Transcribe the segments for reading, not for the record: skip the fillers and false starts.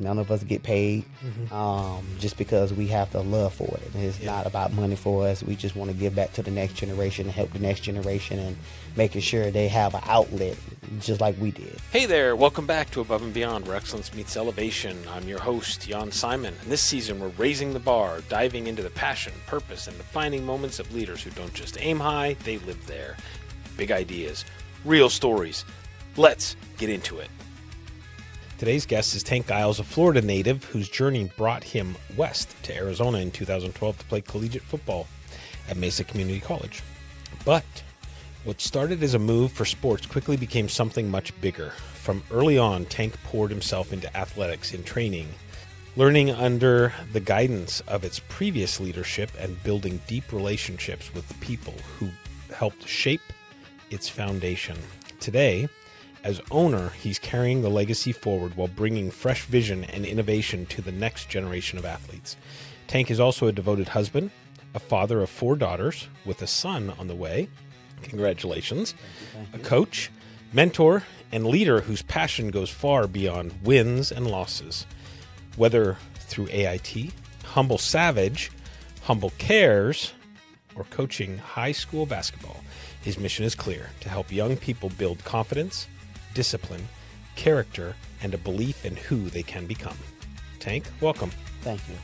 None of us get paid just because we have the love for it. It's not about money for us. We just want to give back to the next generation and help the next generation and making sure they have an outlet just like we did. Hey there, welcome back to Above and Beyond, where excellence meets elevation. I'm your host, Jan Simon, and this season we're raising the bar, diving into the passion, purpose, and defining moments of leaders who don't just aim high, they live there. Big ideas, real stories. Let's get into it. Today's guest is Tank Giles, a Florida native whose journey brought him west to Arizona in 2012 to play collegiate football at Mesa Community College. But what started as a move for sports quickly became something much bigger. From early on, Tank poured himself into athletics in training, learning under the guidance of its previous leadership and building deep relationships with the people who helped shape its foundation. Today, as owner, he's carrying the legacy forward while bringing fresh vision and innovation to the next generation of athletes. Tank is also a devoted husband, a father of 4 daughters with a son on the way. Congratulations. Thank you. A coach, mentor, and leader whose passion goes far beyond wins and losses. Whether through AIT, Humble Savage, Humble Cares, or coaching high school basketball, his mission is clear: to help young people build confidence, discipline, character, and a belief in who they can become. Tank, welcome. Thank you.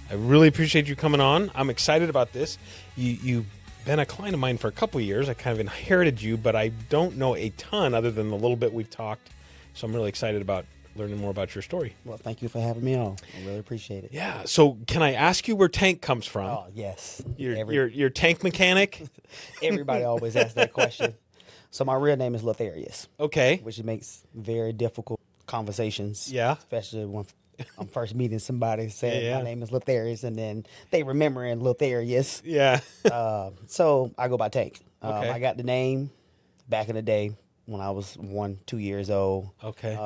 I really appreciate you coming on. I'm excited about this. You've been a client of mine for a couple of years. I kind of inherited you, but I don't know a ton other than the little bit we've talked. So I'm really excited about learning more about your story. Well, thank you for having me on. I really appreciate it. Yeah. So can I ask you where Tank comes from? Oh, yes. Your tank mechanic? Everybody always asks that question. So my real name is Lotharius. Okay. Which makes very difficult conversations. Yeah. Especially when I'm first meeting somebody saying my name is Lotharius and then they remembering Lotharius. Yeah. So I go by Tank. Okay. I got the name back in the day when I was 2 years old. Okay.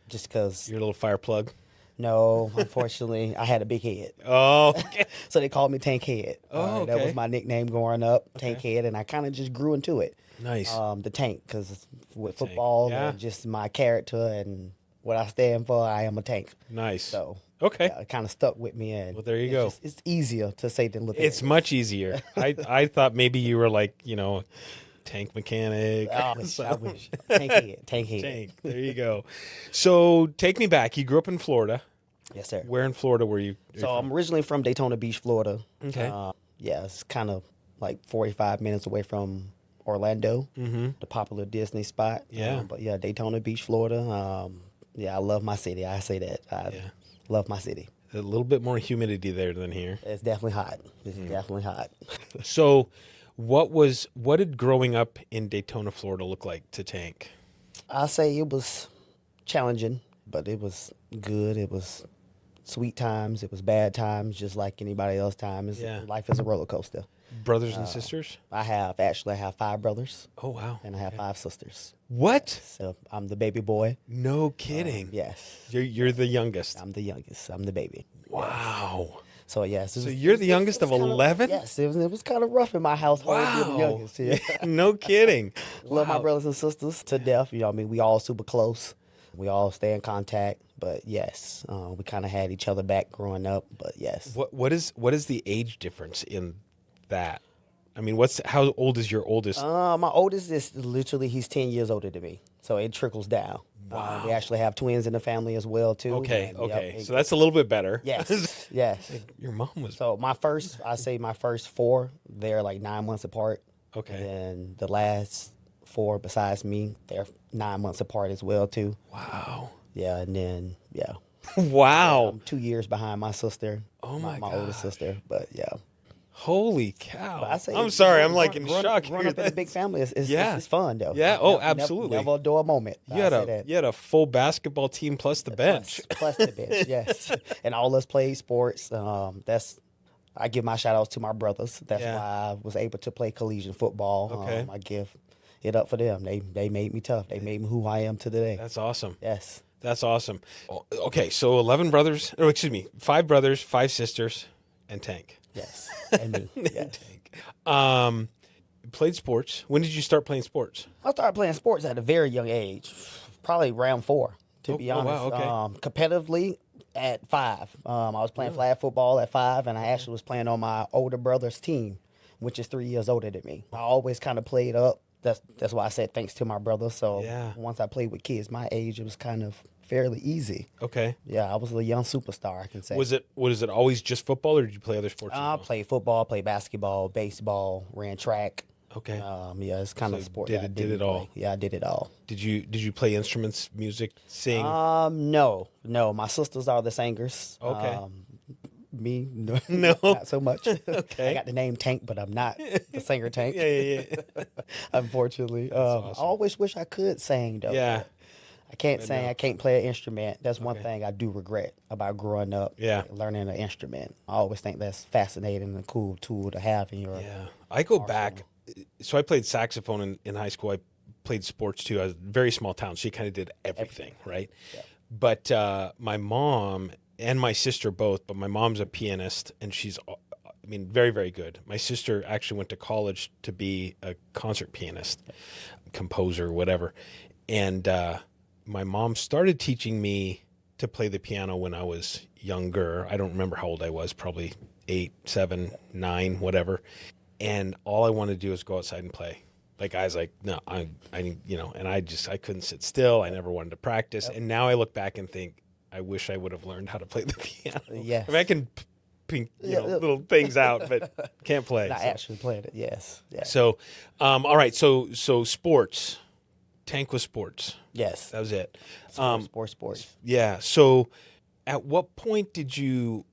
Just because. Your little fire plug? No, unfortunately, I had a big head. Oh, okay. So they called me Tank Head. Oh, okay. That was my nickname growing up, Tank Head, and I kind of just grew into it. Nice. The Tank, because with football and just my character and what I stand for, I am a Tank. Nice. So okay, it kind of stuck with me. And well, there you go. It's easier to say than Lotharius. It's much easier. I thought maybe you were like, tank mechanic. I wish. Tank Head. Tank. There you go. So take me back. You grew up in Florida. Yes, sir. Where in Florida were you? So I'm originally from Daytona Beach, Florida. Okay. It's kind of like 45 minutes away from Orlando, the popular Disney spot. Yeah. But yeah, Daytona Beach, Florida. I love my city. I say that. I love my city. A little bit more humidity there than here. It's definitely hot. It's definitely hot. So what did growing up in Daytona, Florida look like to Tank? I say it was challenging, but it was good. It was sweet times. It was bad times, just like anybody else times. Life is a roller coaster. Brothers and sisters? I have 5 brothers. Oh, wow. And I have 5 sisters. What? So I'm the baby boy. No kidding. Yes. You're the youngest. I'm the youngest. I'm the baby. Wow. Yes. So yes. So you're the youngest of 11? Yes. It was kind of rough in my household. Wow. Being the youngest. Yeah. No kidding. Love my brothers and sisters to death. We all super close. We all stay in contact. But yes, we kind of had each other back growing up. But yes. What is the age difference in that? I mean, how old is your oldest? My oldest is literally, he's 10 years older than me. So it trickles down. Wow. We actually have twins in the family as well, too. Okay. So that's a little bit better. Yes. Yes. Your mom was. So my first 4, they're like 9 months apart. Okay. And then the last 4 besides me, they're 9 months apart as well, too. Wow. Yeah. And then, Wow. I'm 2 years behind my sister. Oh, my My oldest sister. But yeah. Holy cow. I say, I'm sorry. I'm like in shock. Growing up in a big family it's fun, though. Yeah. Oh, absolutely. Never a dull moment. You had a full basketball team plus the bench. Plus the bench, yes. And all us played sports. I give my shout outs to my brothers. That's why I was able to play collegiate football. Okay. I give it up for them. They made me tough. They made me who I am today. That's awesome. Yes. That's awesome. Okay, so 11 brothers. Oh, excuse me. 5 brothers, 5 sisters, and Tank. Yes. And me. Yes. Tank. Played sports. When did you start playing sports? I started playing sports at a very young age, probably round 4, to be honest. Wow, okay. Competitively, At 5. I was playing flag football at 5, and I actually was playing on my older brother's team, which is 3 years older than me. I always kind of played up. That's why I said thanks to my brother. So once I played with kids my age, it was kind of fairly easy. Okay. Yeah, I was a young superstar, I can say. Was it always just football, or did you play other sports as well? I played football, played basketball, baseball, ran track. Okay. Yeah, it's kind of sport. Did it all. Yeah, I did it all. Did you play instruments, music, sing? No. My sisters are the singers. Okay. Me, no, No. not so much. Okay. I got the name Tank, but I'm not the singer Tank. Yeah. Unfortunately. Awesome. I always wish I could sing, though. Yeah. I can't sing. no. I can't play an instrument. That's one Okay. thing I do regret about growing up. Yeah. Learning an instrument. I always think that's fascinating and a cool tool to have in your. Yeah. I go back. So I played saxophone in high school. I played sports too. I was a very small town, so you kind of did everything, right? Yeah. But my mom and my sister both, but my mom's a pianist, and she's, very, very good. My sister actually went to college to be a concert pianist, composer, whatever. And my mom started teaching me to play the piano when I was younger. I don't remember how old I was, probably 8, 7, 9, whatever. And all I wanted to do was go outside and play. Like I was like, no, I and I couldn't sit still. I never wanted to practice. And now I look back and think, I wish I would have learned how to play the piano. Yes. I mean, I can pink, little things out, but can't play. Not actually playing it. Yes. So, all right. So sports. Tank was sports. Yes. That was it. Sports. Yeah. So, at what point did you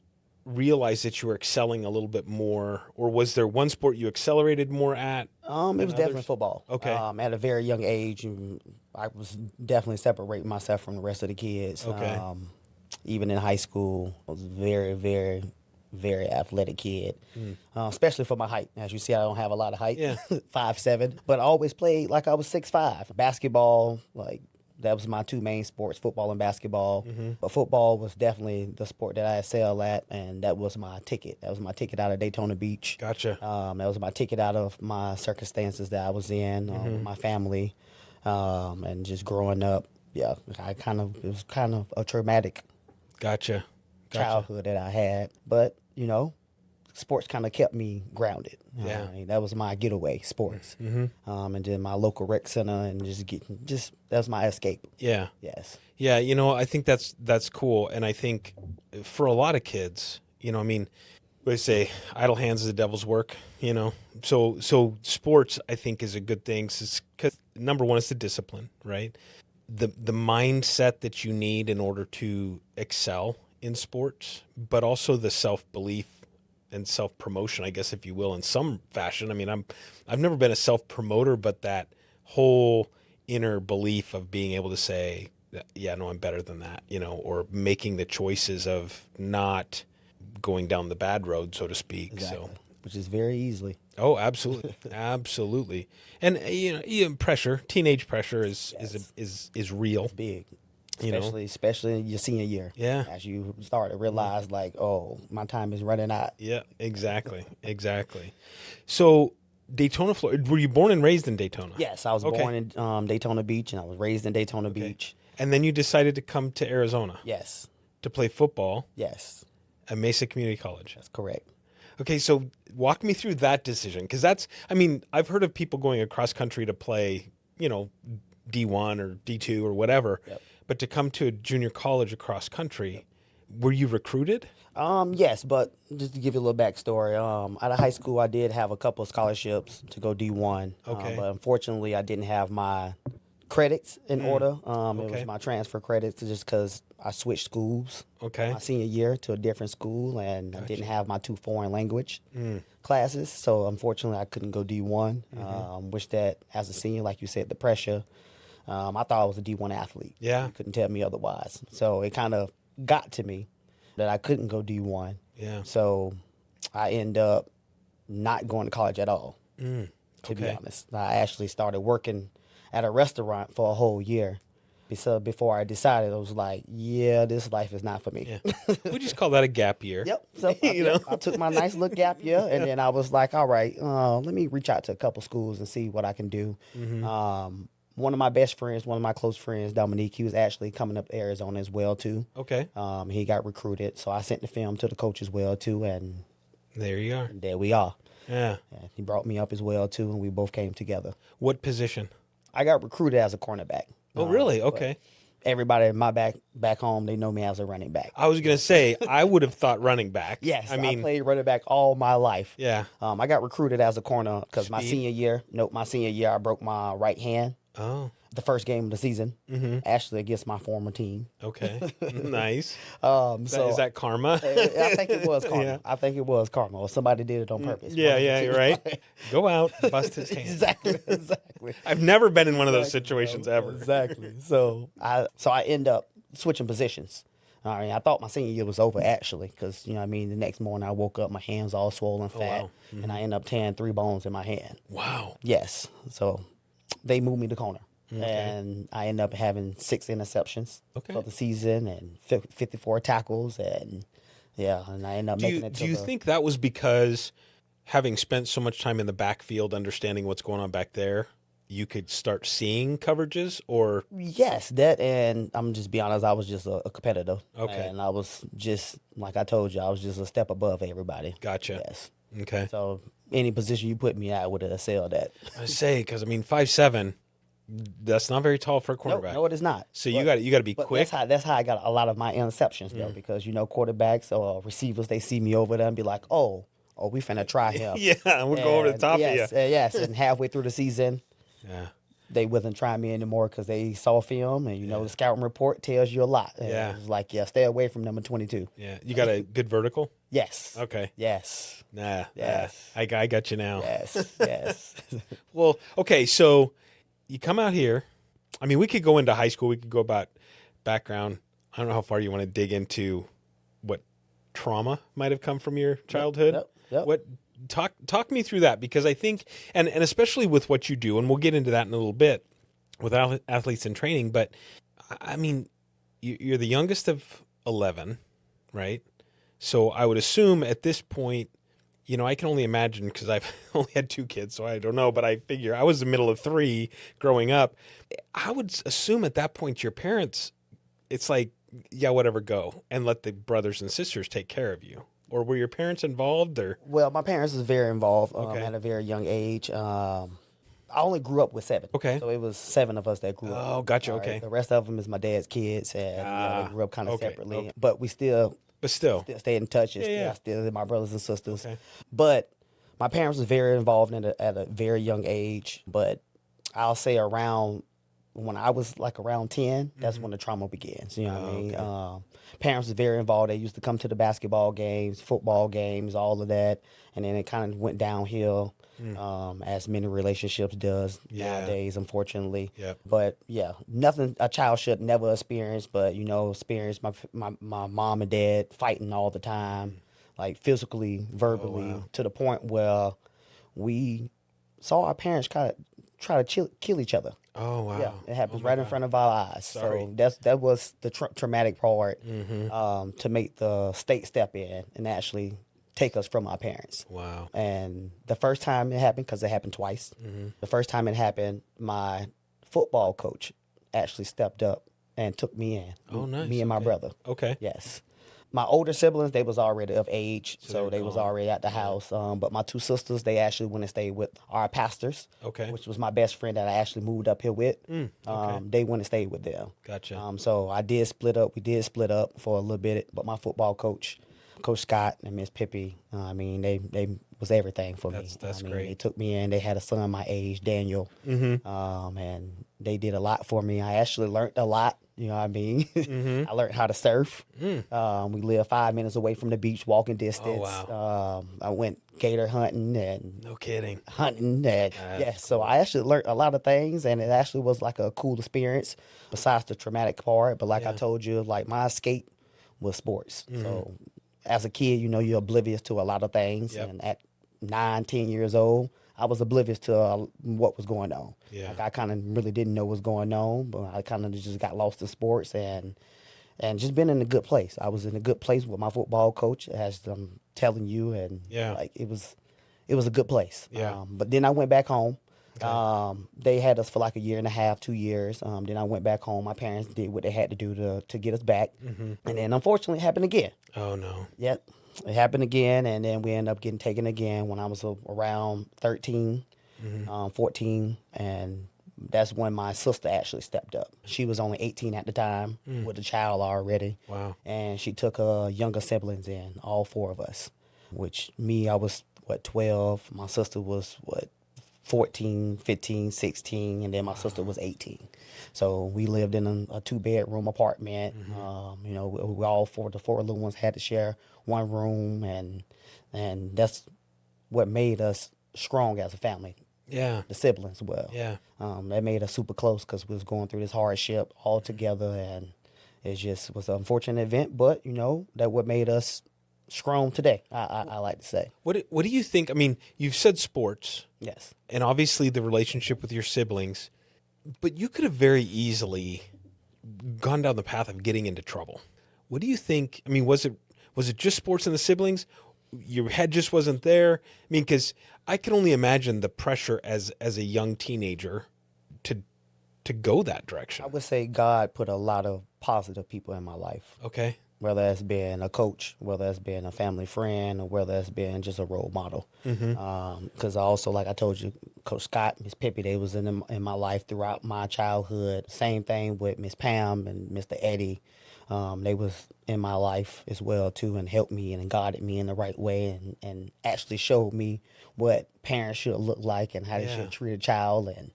realize that you were excelling a little bit more, or was there one sport you accelerated more at? It was definitely football. Okay. At a very young age, I was definitely separating myself from the rest of the kids. Okay. Even in high school, I was a very, very, very athletic kid, especially for my height. As you see, I don't have a lot of height, Yeah. 5'7", but I always played like I was 6'5". Basketball, that was my two main sports, football and basketball. But football was definitely the sport that I excelled at, and that was my ticket. That was my ticket out of Daytona Beach. Gotcha. That was my ticket out of my circumstances that I was in, my family, and just growing up. Yeah, it was kind of a traumatic Gotcha. childhood that I had, but sports kind of kept me grounded. Yeah. That was my getaway, sports. And then my local rec center, and that was my escape. Yeah. Yes. Yeah, I think that's cool. And I think for a lot of kids, they say idle hands is the devil's work, So sports, I think, is a good thing because number one is the discipline, right? The mindset that you need in order to excel in sports, but also the self-belief and self-promotion, I guess, if you will, in some fashion. I've never been a self-promoter, but that whole inner belief of being able to say, yeah, no, I'm better than that, or making the choices of not going down the bad road, so to speak. Exactly. So, which is very easily. oh, absolutely, absolutely. And pressure, teenage pressure is real. It's big. Especially in your senior year. Yeah. As you start to realize, my time is running out. Yeah, exactly. So Daytona, Florida, were you born and raised in Daytona? Yes, I was born in Daytona Beach, and I was raised in Daytona Beach. And then you decided to come to Arizona Yes. to play football Yes. at Mesa Community College. That's correct. Okay, so walk me through that decision, because I've heard of people going across country to play, D1 or D2 or whatever. Yep. But to come to a junior college across country, were you recruited? Yes, but just to give you a little backstory, out of high school, I did have a couple of scholarships to go D1. Okay. But unfortunately, I didn't have my credits in order. It Okay. was my transfer credits just because I switched schools Okay. my senior year to a different school, and I didn't have my 2 foreign language classes. So unfortunately, I couldn't go D1. Which that as a senior, like you said, the pressure. I thought I was a D1 athlete. Yeah. You couldn't tell me otherwise. So it kind of got to me that I couldn't go D1. Yeah. So I ended up not going to college at all, to be Okay. honest. I actually started working at a restaurant for a whole year. So before I decided, I was like, yeah, this life is not for me. Yeah. We just call that a gap year. Yep. So I took my nice little gap year, and then I was like, all right, let me reach out to a couple schools and see what I can do. one of my best friends, one of my close friends, Dominique, he was actually coming up to Arizona as well too. Okay. He got recruited, so I sent the film to the coach as well too, and There you are. there we are. Yeah. And he brought me up as well too, and we both came together. What position? I got recruited as a cornerback. Oh, really? But Okay. everybody in my back home, they know me as a running back. I was going to say, I would have thought running back. Yes, I mean, I played running back all my life. yeah. I got recruited as a corner because my Speed. senior year, I broke my right hand. Oh, The first game of the season, actually against my former team. okay. Nice. So Is that karma? I think it was karma. Yeah. I think it was karma, or somebody did it on purpose. Yeah, you're right. Go out, bust his hand. Exactly. I've never been in one of those situations ever. Exactly. So I end up switching positions. I mean, I thought my senior year was over actually, because the next morning I woke up, my hands all swollen, fat, wow. and I end up tearing 3 bones in my hand. Wow. Yes. So they moved me to corner. And I end up having 6 interceptions for the season and 54 tackles, and I end up making it to Do you think that was because having spent so much time in the backfield, understanding what's going on back there, you could start seeing coverages, or? Yes, that, and I'm just be honest, I was just a competitor. Okay. And I was just, like I told you, I was just a step above everybody. Gotcha. Yes. Okay. So any position you put me at, I would have excelled at. I say, because I mean, 5'7", that's not very tall for a quarterback. No, it is not. So you got to be But quick. that's how I got a lot of my interceptions though, because quarterbacks or receivers, they see me over there and be like, oh, we finna try him. Yeah, we'll go over the top of you. Yes, and halfway through the season, Yeah. they wasn't trying me anymore because they saw film, and the scouting report tells you a lot. And Yeah. it was like, stay away from number 22. Yeah. You got a good vertical? Yes. Okay. Yes. Nah. Yes. I got you now. Yes. Yes. Well, okay, so you come out here. I mean, we could go into high school. We could go about background. I don't know how far you want to dig into what trauma might have come from your childhood. Yep. What talk me through that, because I think, and especially with what you do, and we'll get into that in a little bit with athletes in training. But I mean, you're the youngest of 11, right? So I would assume at this point, I can only imagine, because I've only had 2 kids, so I don't know, but I figure I was the middle of 3 growing up. I would assume at that point your parents, it's like, yeah, whatever, go, and let the brothers and sisters take care of you. Or were your parents involved? Or Well, my parents was very involved Okay. at a very young age. I only grew up with 7. Okay. So it was 7 of us that grew up. Oh, gotcha, All right? okay. The rest of them is my dad's kids, and they grew up kind of okay, separately. okay. But we still but still, stay in touch. And Yeah. still my brothers and sisters. Okay. But my parents was very involved at a very young age. But I'll say when I was like around 10, that's when the trauma begins. You know what I mean? Parents was very involved. They used to come to the basketball games, football games, all of that. And then it kind of went downhill, as many relationships does nowadays, unfortunately. Yep. But nothing a child should never experience, but experience my mom and dad fighting all the time, like physically, verbally, to the point where we saw our parents try to kill each other. oh wow, Yeah, it happens right in front of our eyes. Sorry. So that was the traumatic part, to make the state step in and actually take us from our parents. wow, And the first time it happened, because it happened twice, the first time it happened, my football coach actually stepped up and took me in. Oh, nice. Me and my Okay. brother. okay, Yes. My older siblings, they was already of age, So they they're was gone. already at the house. But my 2 sisters, they actually went and stayed with our pastors, okay, which was my best friend that I actually moved up here with. They went and stayed with them. gotcha. So I did split up. We did split up for a little bit, but my football coach, Coach Scott and Miss Pippi, they was everything for me. That's They great. took me in. They had a son my age, Daniel, and they did a lot for me. I actually learned a lot. You know what I mean? I learned how to surf. We live 5 minutes away from the beach, walking distance. wow. I went gator hunting and No kidding. hunting, and so I actually learned a lot of things, and it actually was like a cool experience besides the traumatic part. But like I told you, like my escape was sports. So as a kid, you're oblivious to a lot of things, Yep. and at 9, 10 years old, I was oblivious to what was going on. Yeah. Like I kind of really didn't know what was going on, but I kind of just got lost in sports and just been in a good place. I was in a good place with my football coach, as I'm telling you, and Yeah. like it was a good place. Yeah. But then I went back home. They had us for like a year and a half, 2 years. Then I went back home. My parents did what they had to do to get us back. And then unfortunately it happened again. Oh, no. Yep. It happened again. And then we ended up getting taken again when I was around 13, 14. And that's when my sister actually stepped up. She was only 18 at the time with a child already. Wow. And she took her younger siblings in, all four of us, which me, I was, 12. My sister was, 14, 15, 16, and then my sister was 18. So we lived in a two-bedroom apartment. We all the four little ones had to share one room, and that's what made us strong as a family. Yeah. The siblings, well. Yeah. That made us super close because we was going through this hardship all together, and it just was an unfortunate event, but, that what made us strong today, I like to say. What do you think? I mean, you've said sports. Yes. And obviously the relationship with your siblings, but you could have very easily gone down the path of getting into trouble. What do you think? I mean, was it just sports and the siblings? Your head just wasn't there? I mean, because I can only imagine the pressure as a young teenager to go that direction. I would say God put a lot of positive people in my life. Okay. Whether it's been a coach, whether it's been a family friend, or whether it's been just a role model. Because also, like I told you, Coach Scott, Miss Pippi, they was in my life throughout my childhood. Same thing with Miss Pam and Mr. Eddie. They was in my life as well, too, and helped me and guided me in the right way and actually showed me what parents should look like and how they should treat a child. And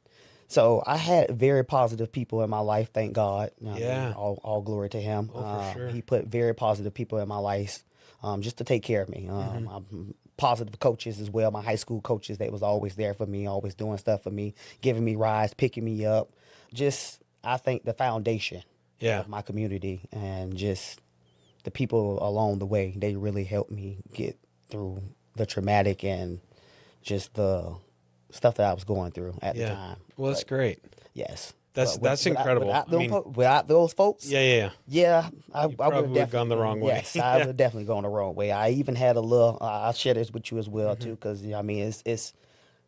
so I had very positive people in my life, thank God. All glory to him. For sure. He put very positive people in my life just to take care of me. Positive coaches as well, my high school coaches, they was always there for me, always doing stuff for me, giving me rides, picking me up. Just, I think the foundation of my community and just the people along the way, they really helped me get through the traumatic and just the stuff that I was going through at the time. Well, that's great. Yes. That's incredible. Without those folks, Yeah, I would have definitely gone the wrong way. Yes, I would have definitely gone the wrong way. I even had a little. I'll share this with you as well too, because it's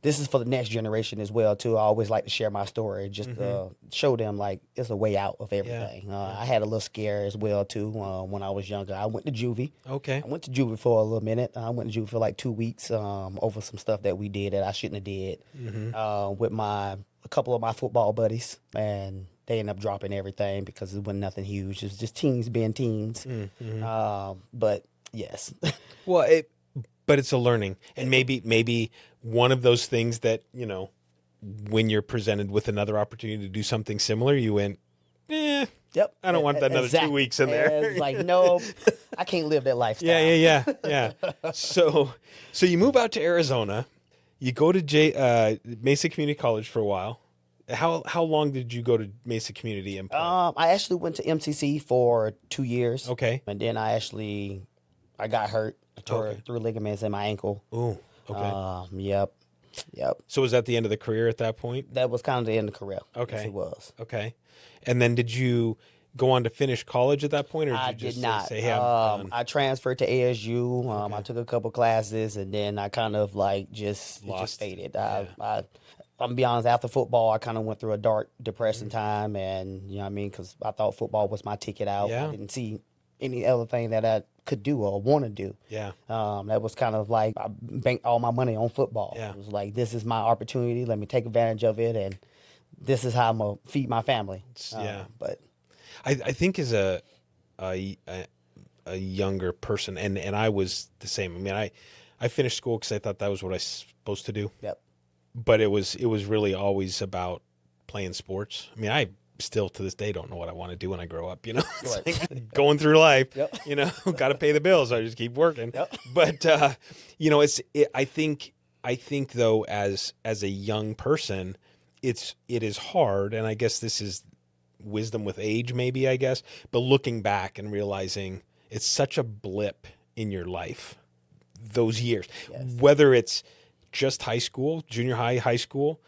this is for the next generation as well too. I always like to share my story, just to show them like it's a way out of everything. I had a little scare as well too when I was younger. I went to juvie. Okay. I went to juvie for a little minute. I went to juvie for like 2 weeks over some stuff that we did that I shouldn't have did with a couple of my football buddies, and they ended up dropping everything because it wasn't nothing huge. It was just teens being teens. But yes. Well, but it's a learning, and maybe one of those things that, when you're presented with another opportunity to do something similar, you went, Yep. I don't want that another 2 weeks in there. It's like, no, I can't live that lifestyle. Yeah. So you move out to Arizona, you go to Mesa Community College for a while. How long did you go to Mesa Community and play? I actually went to MCC for 2 years. Okay. And then I got hurt. I tore 3 ligaments in my ankle. Ooh, okay. Yep. So was that the end of the career at that point? That was kind of the end of the career. Okay. Yes, it was. Okay. And then did you go on to finish college at that point, or did you just did not. say, hey, I'm done? I transferred to ASU. I took a couple classes, and then I kind of like just faded. I'm gonna be honest, after football, I kind of went through a dark, depressing time, and because I thought football was my ticket out. Yeah. I didn't see any other thing that I could do or want to do. Yeah. That was kind of like I banked all my money on football. Yeah. It was like, this is my opportunity. Let me take advantage of it, and this is how I'm gonna feed my family. But I think as a younger person, and I was the same. I mean, I finished school because I thought that was what I was supposed to do. Yep. But it was really always about playing sports. I mean, I still to this day don't know what I want to do when I grow up. It's Right. like going through life. Yep. Got to pay the bills. So I just keep working. Yep. But I think though, as a young person, it is hard, and I guess this is wisdom with age, maybe, I guess. But looking back and realizing it's such a blip in your life, those years, Yes. whether it's just high school, junior high, high school,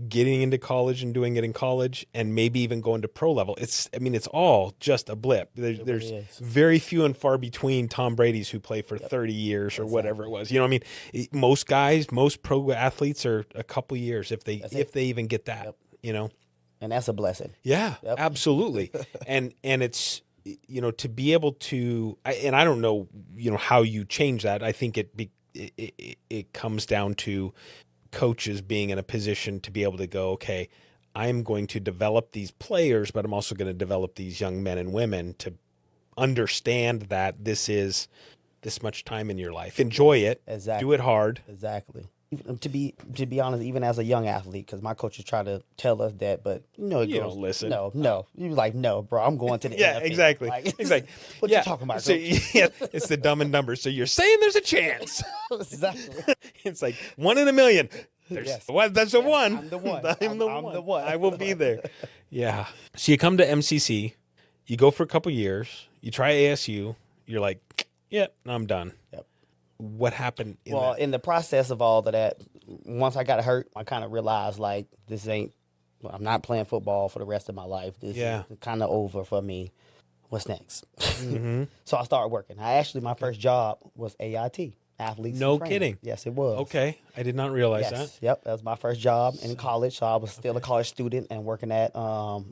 getting into college and doing it in college, and maybe even going to pro level. It's all just a blip. There's very few and far between Tom Brady's who play for 30 years or whatever it was. You know what I mean? Most guys, most pro athletes are a couple years if they even get that, you know? And that's a blessing. Yeah, absolutely. and it's, you know, to be able to, and I don't know, you know, how you change that. I think it comes down to coaches being in a position to be able to go, okay, I'm going to develop these players, but I'm also going to develop these young men and women to understand that this is this much time in your life. Enjoy it. Exactly. Do it hard. Exactly. To be honest, even as a young athlete, because my coaches try to tell us that, but you don't listen. No. You like, no, bro, I'm going to the NFL. Exactly. Exactly. What you talking about? So, it's the dumb and numbers. So you're saying there's a chance. Exactly. It's like 1 in a million. That's a one. I'm the one. I'm the one. I will be there. Yeah. Yeah. So you come to MCC, you go for a couple years, you try ASU, you're like, yeah, I'm done. Yep. What happened? In the process of all of that, once I got hurt, I kind of realized like I'm not playing football for the rest of my life. This is kind of over for me. What's next? Mm-hmm. So I started working. My first job was AIT. Athletes. No kidding. Yes, it was. Okay. I did not realize that. Yep. That was my first job in college. So I was still a college student and working at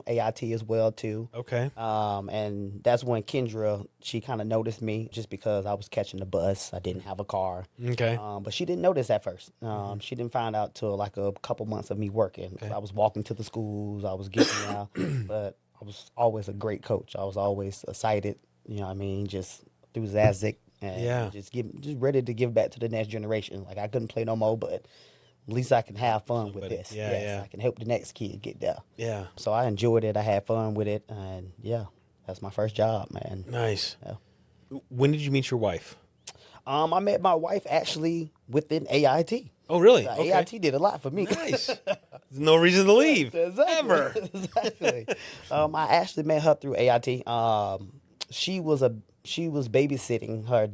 AIT as well too. Okay. And that's when Kendra, she kind of noticed me just because I was catching the bus. I didn't have a car. Okay. But she didn't notice at first. She didn't find out till like a couple months of me working. Okay. I was walking to the schools. I was getting out. But I was always a great coach. I was always excited. You know what I mean? Just enthusiastic. And just ready to give back to the next generation. Like I couldn't play no more, but at least I can have fun with this. I can help the next kid get there. Yeah. So I enjoyed it. I had fun with it, and that's my first job, man. Nice. Yeah. When did you meet your wife? I met my wife actually within AIT. Oh, really? Okay. AIT did a lot for me. Nice. There's no reason to leave. Exactly. Ever. Exactly. I actually met her through AIT. She was babysitting her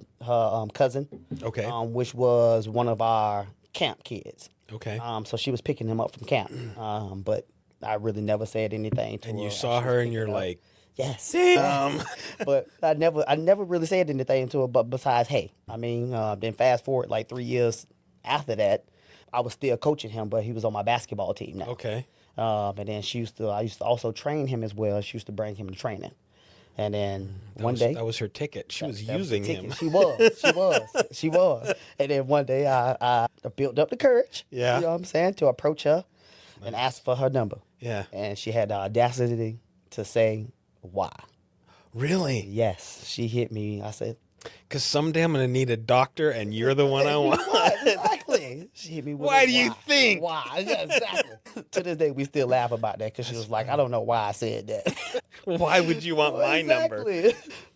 cousin, okay, which was one of our camp kids. Okay. So she was picking him up from camp, but I really never said anything to her. And you saw her, and you're like, yes. Damn. But I never really said anything to her. But besides, hey, I mean, then fast forward like 3 years after that, I was still coaching him, but he was on my basketball team now. Okay. And then I used to also train him as well. She used to bring him to training. And then one day, that was her ticket. She was using him. She was. And then one day I built up the courage, you know what I'm saying, to approach her and ask for her number. Yeah. And she had the audacity to say, why? Really? Yes. She hit me. I said, because someday I'm going to need a doctor and you're the one I want. Exactly. She hit me with Why do you think? Why? Yeah, exactly. To this day, we still laugh about that because she was like, I don't know why I said that. Why would you want my number?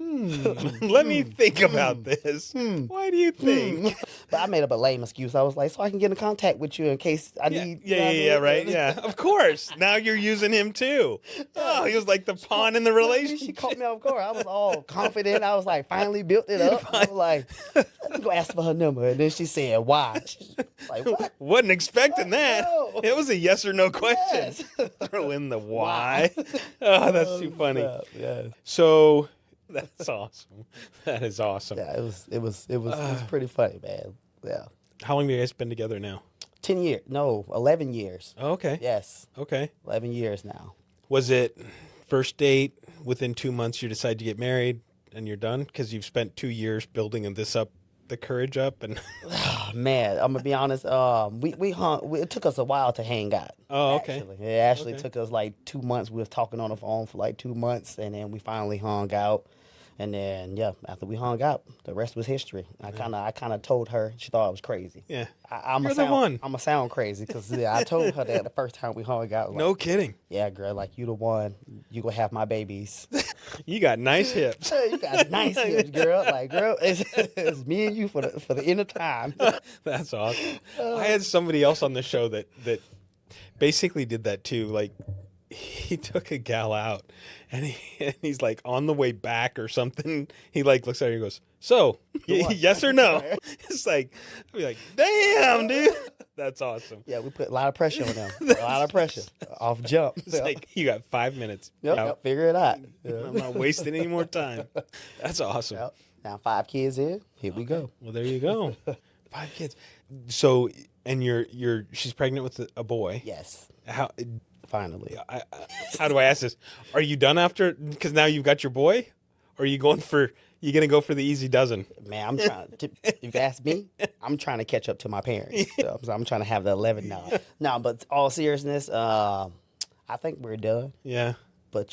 Let me think about this. Why do you think? But I made up a lame excuse. I was like, so I can get in contact with you in case I need. Right. Yeah, of course. Now you're using him too. Oh, he was like the pawn in the relationship. She caught me off guard. I was all confident. I was like, finally built it up. I was like, let me go ask for her number. And then she said, why? Like, what? Wasn't expecting that. No. It was a yes or no question. Yes. Throw in the why. Oh, that's too funny. Yeah. So that's awesome. That is awesome. Yeah, it was pretty funny, man. Yeah. How long have you guys been together now? 10 years. No, 11 years. Oh, okay. Yes. Okay. 11 years now. Was it first date, within 2 months you decide to get married and you're done? Because you've spent 2 years building this up, the courage up, and man, I'm gonna be honest. We hung. It took us a while to hang out. Oh, okay. Actually. It actually took us like 2 months. We was talking on the phone for like 2 months, and then we finally hung out. And then after we hung out, the rest was history. I kind of told her. She thought I was crazy. Yeah, I'm the one. I'm a sound crazy because I told her that the first time we hung out. Like, no kidding. Yeah, girl, like you the one. You gonna have my babies. You got nice hips. You got nice hips, girl. Like, girl, it's me and you for the end of time. That's awesome. I had somebody else on the show that basically did that too. Like, he took a gal out, and he's like on the way back or something. He like looks at her and goes, "So, yes or no?" It's like, I'd be like, "Damn, dude, that's awesome." Yeah, we put a lot of pressure on them. A lot of pressure off jump. It's like, you got 5 minutes. Yep, figure it out. I'm not wasting any more time. That's awesome. Yep. Now 5 kids in. Here we go. Well, there you go. 5 kids. So, and she's pregnant with a boy. Yes. How? Finally. How do I ask this? Are you done after? Because now you've got your boy? Or are you going for? You gonna go for the easy dozen? Man, I'm trying to. If you ask me, I'm trying to catch up to my parents. So I'm trying to have the 11 now. No, but all seriousness, I think we're done. Yeah. But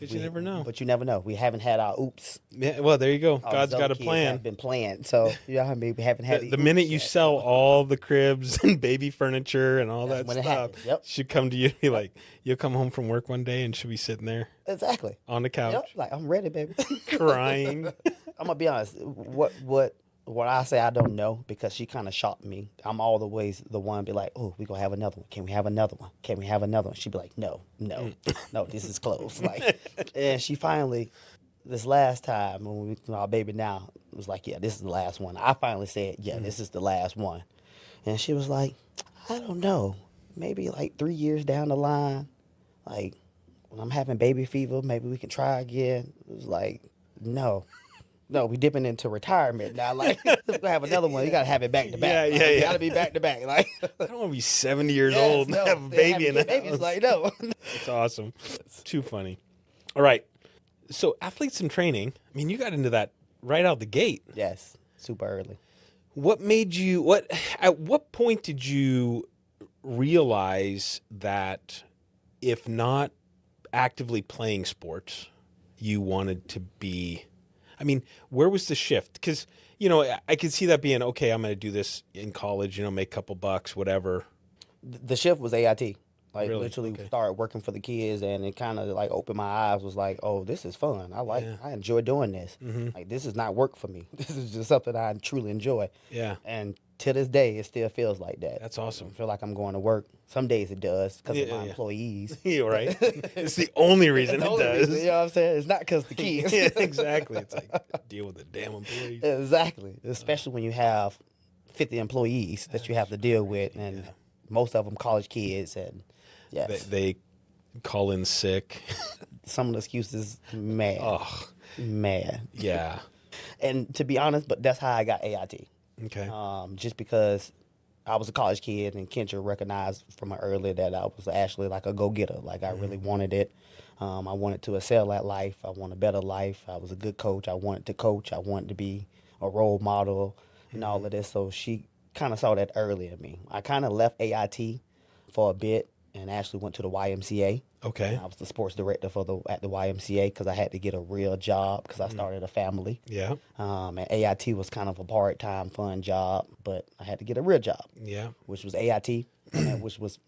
you never know. But you never know. We haven't had our oops. Yeah, well, there you go. Our God's got a kids plan. have been planned. So we haven't had The minute you sell all the cribs and baby furniture and all That's that when it stuff, happens. Yep. she'd come to you and be like, you'll come home from work one day and she'll be sitting there Exactly. on the couch Yep. Like, I'm ready, baby. crying. I'm gonna be honest. What I say I don't know, because she kind of shocked me. I'm all the ways the one be like, "Oh, we gonna have another one. Can we have another one? Can we have another one?" She'd be like, "No, this is close." Like, and she finally, this last time when our baby now was like, "Yeah, this is the last one." I finally said, "Yeah, this is the last one," and she was like, "I don't know, maybe like 3 years down the line, like when I'm having baby fever, maybe we can try again." It was like, no. No, we dipping into retirement now. Like, if we have another one, you gotta have it back to back. Yeah. You gotta be back to back. Like, I don't want to be 70 years old and have a baby in the baby's house. like, no. It's awesome. It's too funny. All right. So athletes in training, I mean, you got into that right out the gate. Yes, super early. What made you, at what point did you realize that if not actively playing sports, you wanted to be, I mean, where was the shift? Because, I could see that being, okay, I'm going to do this in college, make a couple bucks, whatever. The shift was AIT. Like, Really? literally Okay. started working for the kids, and it kind of like opened my eyes. Was like, oh, this is fun. I enjoy doing this. Like, this is not work for me. This is just something I truly enjoy. Yeah. And to this day, it still feels like that. That's awesome. I feel like I'm going to work. Some days it does because of my Yeah. employees. Yeah, right. It's the only reason The it only does. reason, you know what I'm saying? It's not because the kids. Yeah, exactly. It's like, deal with the damn employees. Exactly. Especially when you have 50 employees that you have to deal with, and most of them college kids. And yes, They call in sick. some of the excuses, man, Oh, man. yeah. And to be honest, but that's how I got AIT. Okay. Just because I was a college kid, and Kendra recognized from early that I was actually like a go-getter. Like, I really wanted it. I wanted to excel at life. I want a better life. I was a good coach. I wanted to coach. I wanted to be a role model and all of this. So she kind of saw that early in me. I kind of left AIT for a bit and actually went to the YMCA. Okay. And I was the sports director at the YMCA because I had to get a real job because I started a family. Yeah. And AIT was kind of a part-time fun job, but I had to get a real job, Yeah. which was AIT, and which was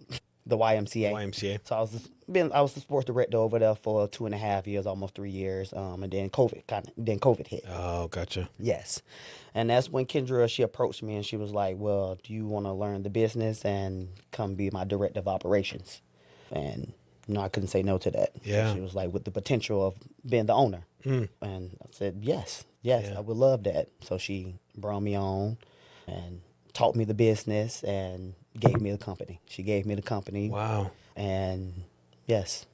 the YMCA. YMCA. So I was the sports director over there for 2.5 years, almost 3 years, and then COVID hit. Oh, gotcha. Yes, and that's when Kendra, she approached me and she was like, "Well, do you want to learn the business and come be my director of operations?" And I couldn't say no to that. Yeah. She was like, with the potential of being the owner, and I said, yes, I would love that. So she brought me on and taught me the business and gave me the company. She gave me the company. Wow. And yes,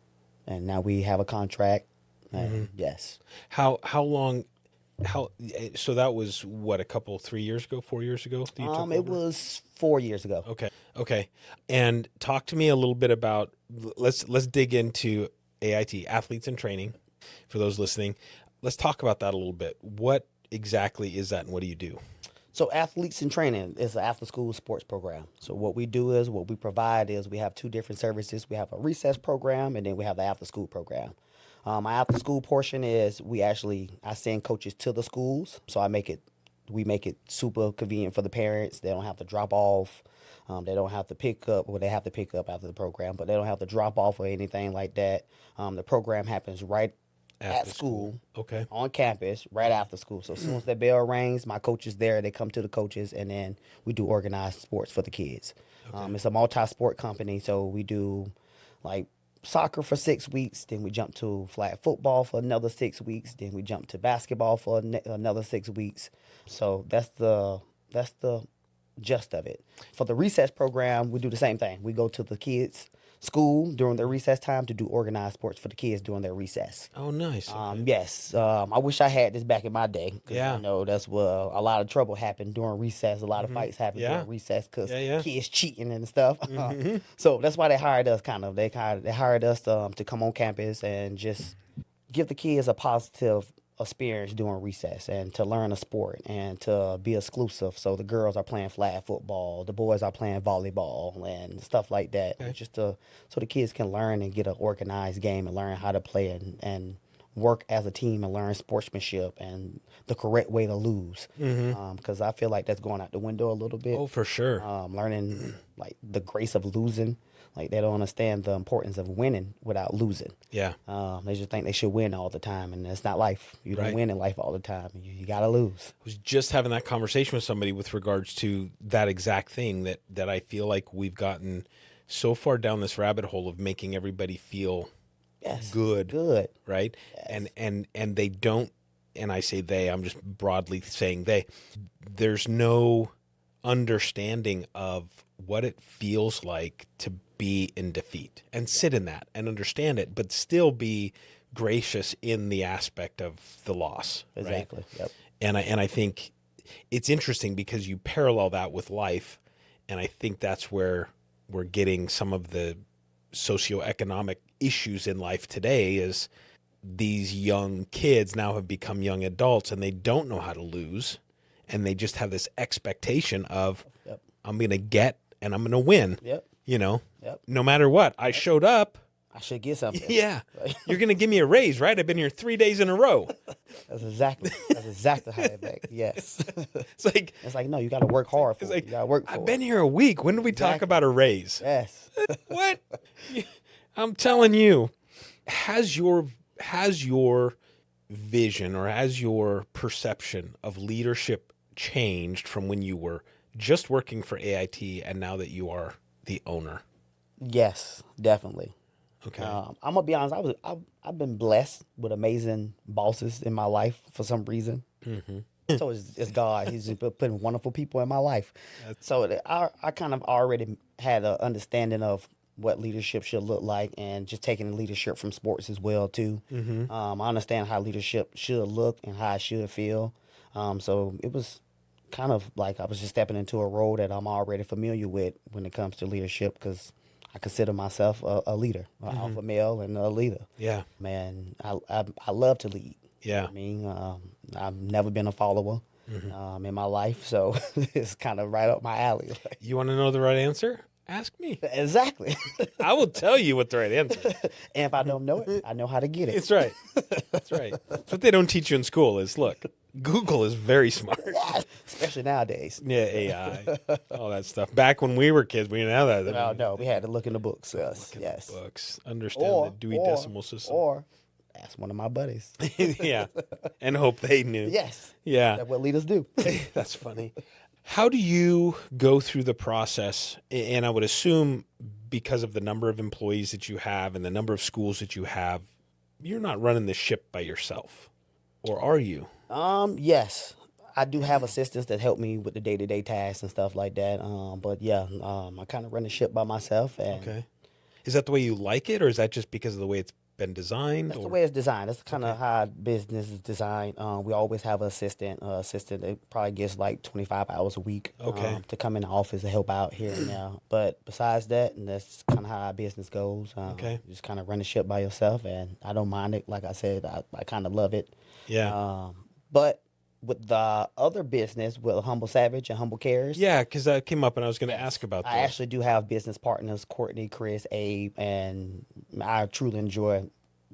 and now we have a contract. And yes, How long? So that was what, 3 years ago, 4 years ago? That you took it over? was 4 years ago. Okay. And talk to me a little bit about. Let's dig into AIT, athletes in training. For those listening, let's talk about that a little bit. What exactly is that, and what do you do? So Athletes in Training is an after-school sports program. So what we provide is we have two different services. We have a recess program, and then we have the after-school program. My after-school portion is I send coaches to the schools. So we make it super convenient for the parents. They don't have to drop off. They don't have to pick up. Well, they have to pick up after the program, but they don't have to drop off or anything like that. The program happens right at school. Okay. On campus, right after school. So as soon as the bell rings, my coach is there. They come to the coaches, and then we do organized sports for the kids. It's a multi-sport company, so we do like soccer for 6 weeks, then we jump to flag football for another 6 weeks, then we jump to basketball for another 6 weeks. So that's the gist of it. For the recess program, we do the same thing. We go to the kids' school during their recess time to do organized sports for the kids during their recess. Oh, nice. Okay. Yes, I wish I had this back in my day. 'Cause Yeah. I know that's where a lot of trouble happened during recess. A lot of fights happened Yeah. during recess because Yeah. kids cheating and stuff. So that's why they hired us. They hired us to come on campus and just give the kids a positive experience during recess and to learn a sport and to be exclusive. So the girls are playing flag football, the boys are playing volleyball and stuff like that. Okay. Just so the kids can learn and get an organized game and learn how to play and work as a team and learn sportsmanship and the correct way to lose. Because I feel like that's going out the window a little bit. Oh, for sure. Learning like the grace of losing. Like they don't understand the importance of winning without losing. Yeah. They just think they should win all the time, and it's not life. You don't Right. win in life all the time. You got to lose. I was just having that conversation with somebody with regards to that exact thing that I feel like we've gotten so far down this rabbit hole of making everybody feel Yes. good, Good. right? And they don't, and I say they, I'm just broadly saying they, there's no understanding of what it feels like to be in defeat and sit in that and understand it, but still be gracious in the aspect of the loss. Exactly. Right? Yep. And I think it's interesting because you parallel that with life, and I think that's where we're getting some of the socioeconomic issues in life today is these young kids now have become young adults and they don't know how to lose, and they just have this expectation of Yep. I'm going to get and I'm going to win. Yep. You know, Yep. no matter what. I showed up. I should get something. Yeah. You're going to give me a raise, right? I've been here 3 days in a row. That's exactly how it back. Yes. It's like, It's like, no, you got to work hard for it's it. like You got to work for I've it. been here a week. When did we talk Exactly. about a raise? Yes. What? I'm telling you, has your vision or has your perception of leadership changed from when you were just working for AIT and now that you are the owner? Yes, definitely. Okay. I'm gonna be honest. I've been blessed with amazing bosses in my life for some reason. So it's God. He's just putting wonderful people in my life. So I kind of already had an understanding of what leadership should look like, and just taking the leadership from sports as well too. I understand how leadership should look and how I should feel. So it was kind of like I was just stepping into a role that I'm already familiar with when it comes to leadership, because I consider myself a leader, an alpha male and a leader. Yeah. Man, I love to lead. Yeah. I mean, I've never been a follower in my life, so it's kind of right up my alley. You want to know the right answer? Ask me. Exactly. I will tell you what the right answer is. And if I don't know it, I know how to get it. That's right. That's right. That's what they don't teach you in school is, look, Google is very smart. Especially nowadays. Yeah, AI, all that stuff. Back when we were kids, we didn't have that. No, no, we had to look in the books. Yes, Look at yes. the books, understand the Dewey Decimal System. Or ask one of my buddies. Yeah, and hope they knew. Yes. Yeah, That's what leaders do. that's funny. How do you go through the process? And I would assume because of the number of employees that you have and the number of schools that you have, you're not running the ship by yourself, or are you? Yes. I do have assistants that help me with the day-to-day tasks and stuff like that. But yeah, I kind of run the ship by myself. And Okay. Is that the way you like it, or is that just because of the way it's been designed? that's the or- way it's designed. That's kind of how business is designed. We always have an assistant. Assistant that probably gets like 25 hours a week Okay. to come in the office and help out here and there. But besides that, and that's kind of how our business goes. Okay. You just kind of run the ship by yourself, and I don't mind it. Like I said, I kind of love it. Yeah. But with the other business, with Humble Savage and Humble Cares, Yeah, because that came up, and I was going to ask about I this. actually do have business partners, Courtney, Chris, Abe, and I truly enjoy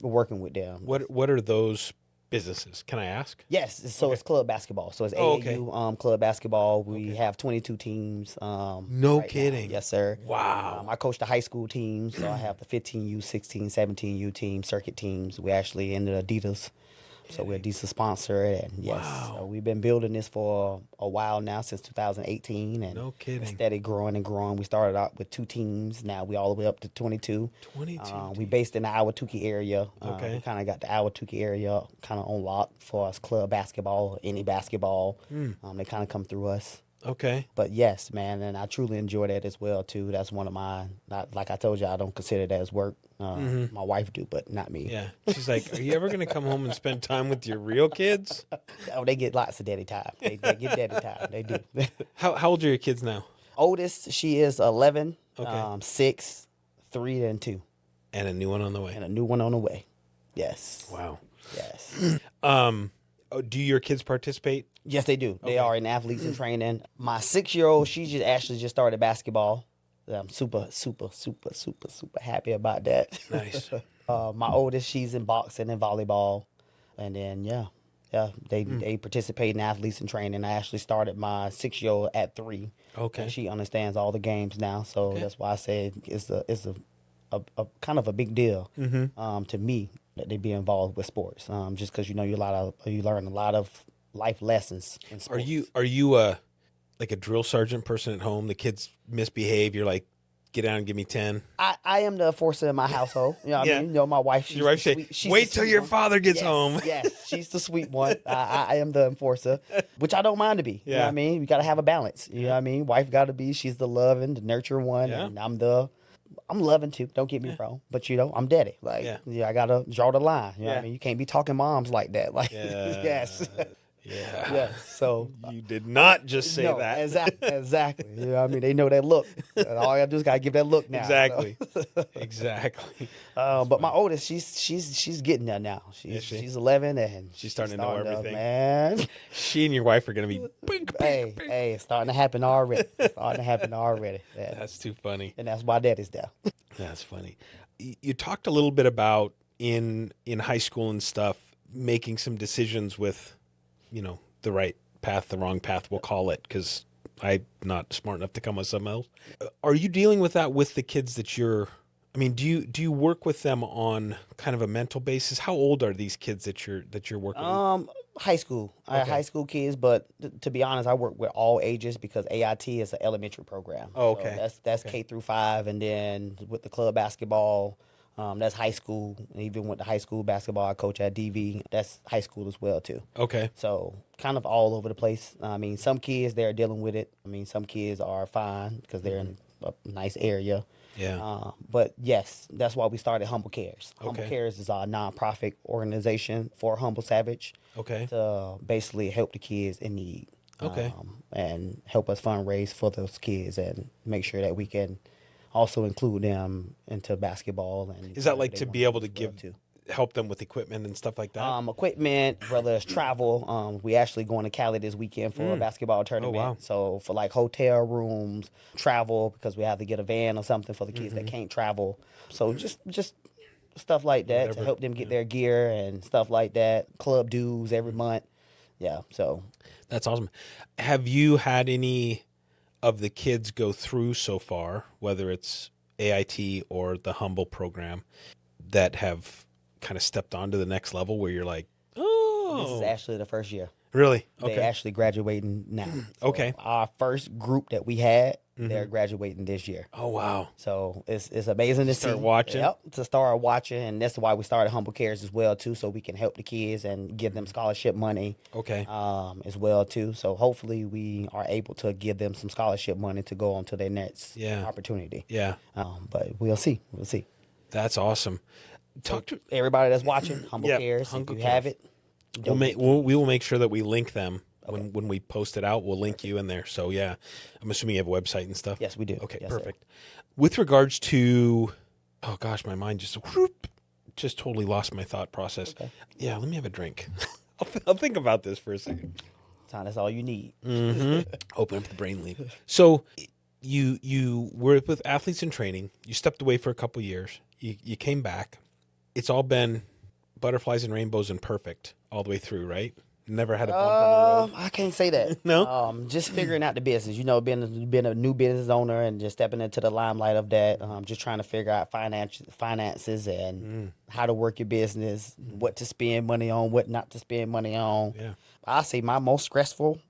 working with them. What are those businesses? Can I ask? Yes, so it's club basketball. So it's Oh, okay. AAU club basketball. We have 22 teams. No right now. kidding. Yes, sir. Wow. I coach the high school teams, so I have the 15U, 16, 17U teams, circuit teams. We actually in the Adidas So we're a decent sponsor, and yes, so we've been building this for a while now, since 2018, and No kidding. it's steady growing and growing. We started out with 2 teams. Now we all the way up to 22. 22. We based in the Ahwatukee area. Okay. We kind of got the Ahwatukee area kind of on lock for us club basketball, any basketball. They kind of come through us. Okay. But yes, man, and I truly enjoy that as well too. That's one of my, not, like I told you, I don't consider that as work. My wife do, but not me. Yeah. She's like, are you ever going to come home and spend time with your real kids? Oh, they get lots of daddy time. They get daddy time. They do. How old are your kids now? Oldest, she is 11, Okay. 6, 3, and 2, And a new one on the way. and a new one on the way. Yes. Wow. Yes. Do your kids participate? Yes, they do. They are in athletes and training. My 6-year-old, she just actually just started basketball. I'm super happy about that. Nice. My oldest, she's in boxing and volleyball, and then they participate in athletes and training. I actually started my 6-year-old at 3. Okay. And she understands all the games now, so that's why I say it's a kind of a big deal to me that they be involved with sports. Just because you learn a lot of life lessons in sports. Are you like a drill sergeant person at home? The kids misbehave. You're like, get down and give me 10. I am the enforcer in my household. You know what I mean? You know, my wife. Your wife say, wait till your father gets home. Yes, she's the sweet one. I am the enforcer, which I don't mind to be. You know what I mean? We got to have a balance. You know what I mean? Wife got to be, she's the loving, the nurturing one. Yeah. And I'm loving too. Don't get me wrong. But, I'm daddy. Like, I got to draw the line. You know what I mean? You can't be talking moms like that. Like, yes. Yeah. Yeah. So You did not just say no, that. Exactly. You know what I mean? They know that look. And all I gotta do is gotta give that look now. Exactly. Exactly. But my oldest, she's getting there now. She's 11 and She's starting to know everything. Man, She and your wife are going to be hey, it's starting to happen already. Yeah. That's too funny. And that's why daddy's there. That's funny. You talked a little bit about in high school and stuff, making some decisions with, the right path, the wrong path, we'll call it, because I'm not smart enough to come with something else. Are you dealing with that with the kids that do you work with them on kind of a mental basis? How old are these kids that you're working with? High school. I have high school kids, but to be honest, I work with all ages because AIT is an elementary program. Oh, okay. So that's K through 5, and then with the club basketball, that's high school. Even with the high school basketball I coach at DV, that's high school as well too. Okay. So kind of all over the place. I mean, some kids, they're dealing with it. I mean, some kids are fine because they're in a nice area. Yeah. But yes, that's why we started Humble Cares. Okay. Humble Cares is our nonprofit organization for Humble Savage. Okay. To basically help the kids in need. Okay. And help us fundraise for those kids and make sure that we can also include them into basketball. And Is that like to be able to help them with equipment and stuff like that? Equipment, whether it's travel. We actually going to Cali this weekend for a basketball tournament. wow. So for like hotel rooms, travel, because we have to get a van or something for the kids that can't travel. So just stuff like that to help them get their gear and stuff like that. Club dues every month. Yeah, so. That's awesome. Have you had any of the kids go through so far, whether it's AIT or the Humble program, that have kind of stepped on to the next level where you're like, oh. This is actually the first year. Really? Okay. They're actually graduating now. So Okay. Our first group that we had, they're graduating this year. Oh, wow. So it's amazing to Start see. watching. Yep, to start watching. And that's why we started Humble Cares as well, too, so we can help the kids and give them scholarship money Okay. as well, too. So hopefully we are able to give them some scholarship money to go on to their next opportunity. Yeah. But we'll see. We'll see. That's awesome. Talk to Everybody that's watching, Humble Cares, Humble if you Cares. have it. we will make sure that we link them when we post it out. We'll link you in there. So yeah, I'm assuming you have a website and stuff. Yes, we do. Okay, Yes, sir. perfect. With regards to, oh gosh, my mind just totally lost my thought process. Okay. Yeah, let me have a drink. I'll think about this for a second. That's all you need. Open up the brain leap. So you were with athletes in training. You stepped away for a couple years. You came back. It's all been butterflies and rainbows and perfect all the way through, right? Never had a bump on the road? I can't say that. No? Just figuring out the business. Being a new business owner and just stepping into the limelight of that. Just trying to figure out finances and how to work your business, what to spend money on, what not to spend money on. Yeah. I say my most stressful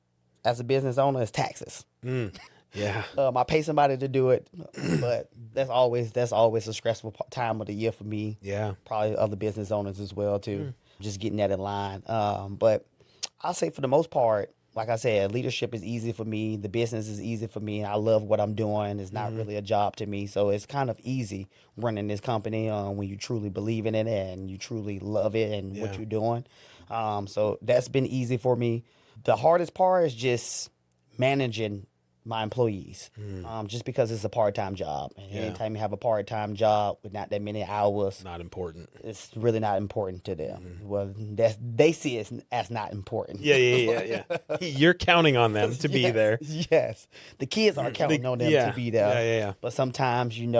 as a business owner is taxes. Yeah. I pay somebody to do it, but that's always a stressful time of the year for me. Yeah. Probably other business owners as well too. Just getting that in line. But I'll say for the most part, like I said, leadership is easy for me. The business is easy for me. I love what I'm doing. It's not really a job to me. So it's kind of easy running this company when you truly believe in it and you truly love it and what you're doing. So that's been easy for me. The hardest part is just managing my employees, just because it's a part-time job. And anytime you have a part-time job with not that many hours, Not important. it's really not important to them. Well, they see it as not important. Yeah. You're counting on them to be there. Yes, the kids are counting on them to be there. Yeah. But sometimes, you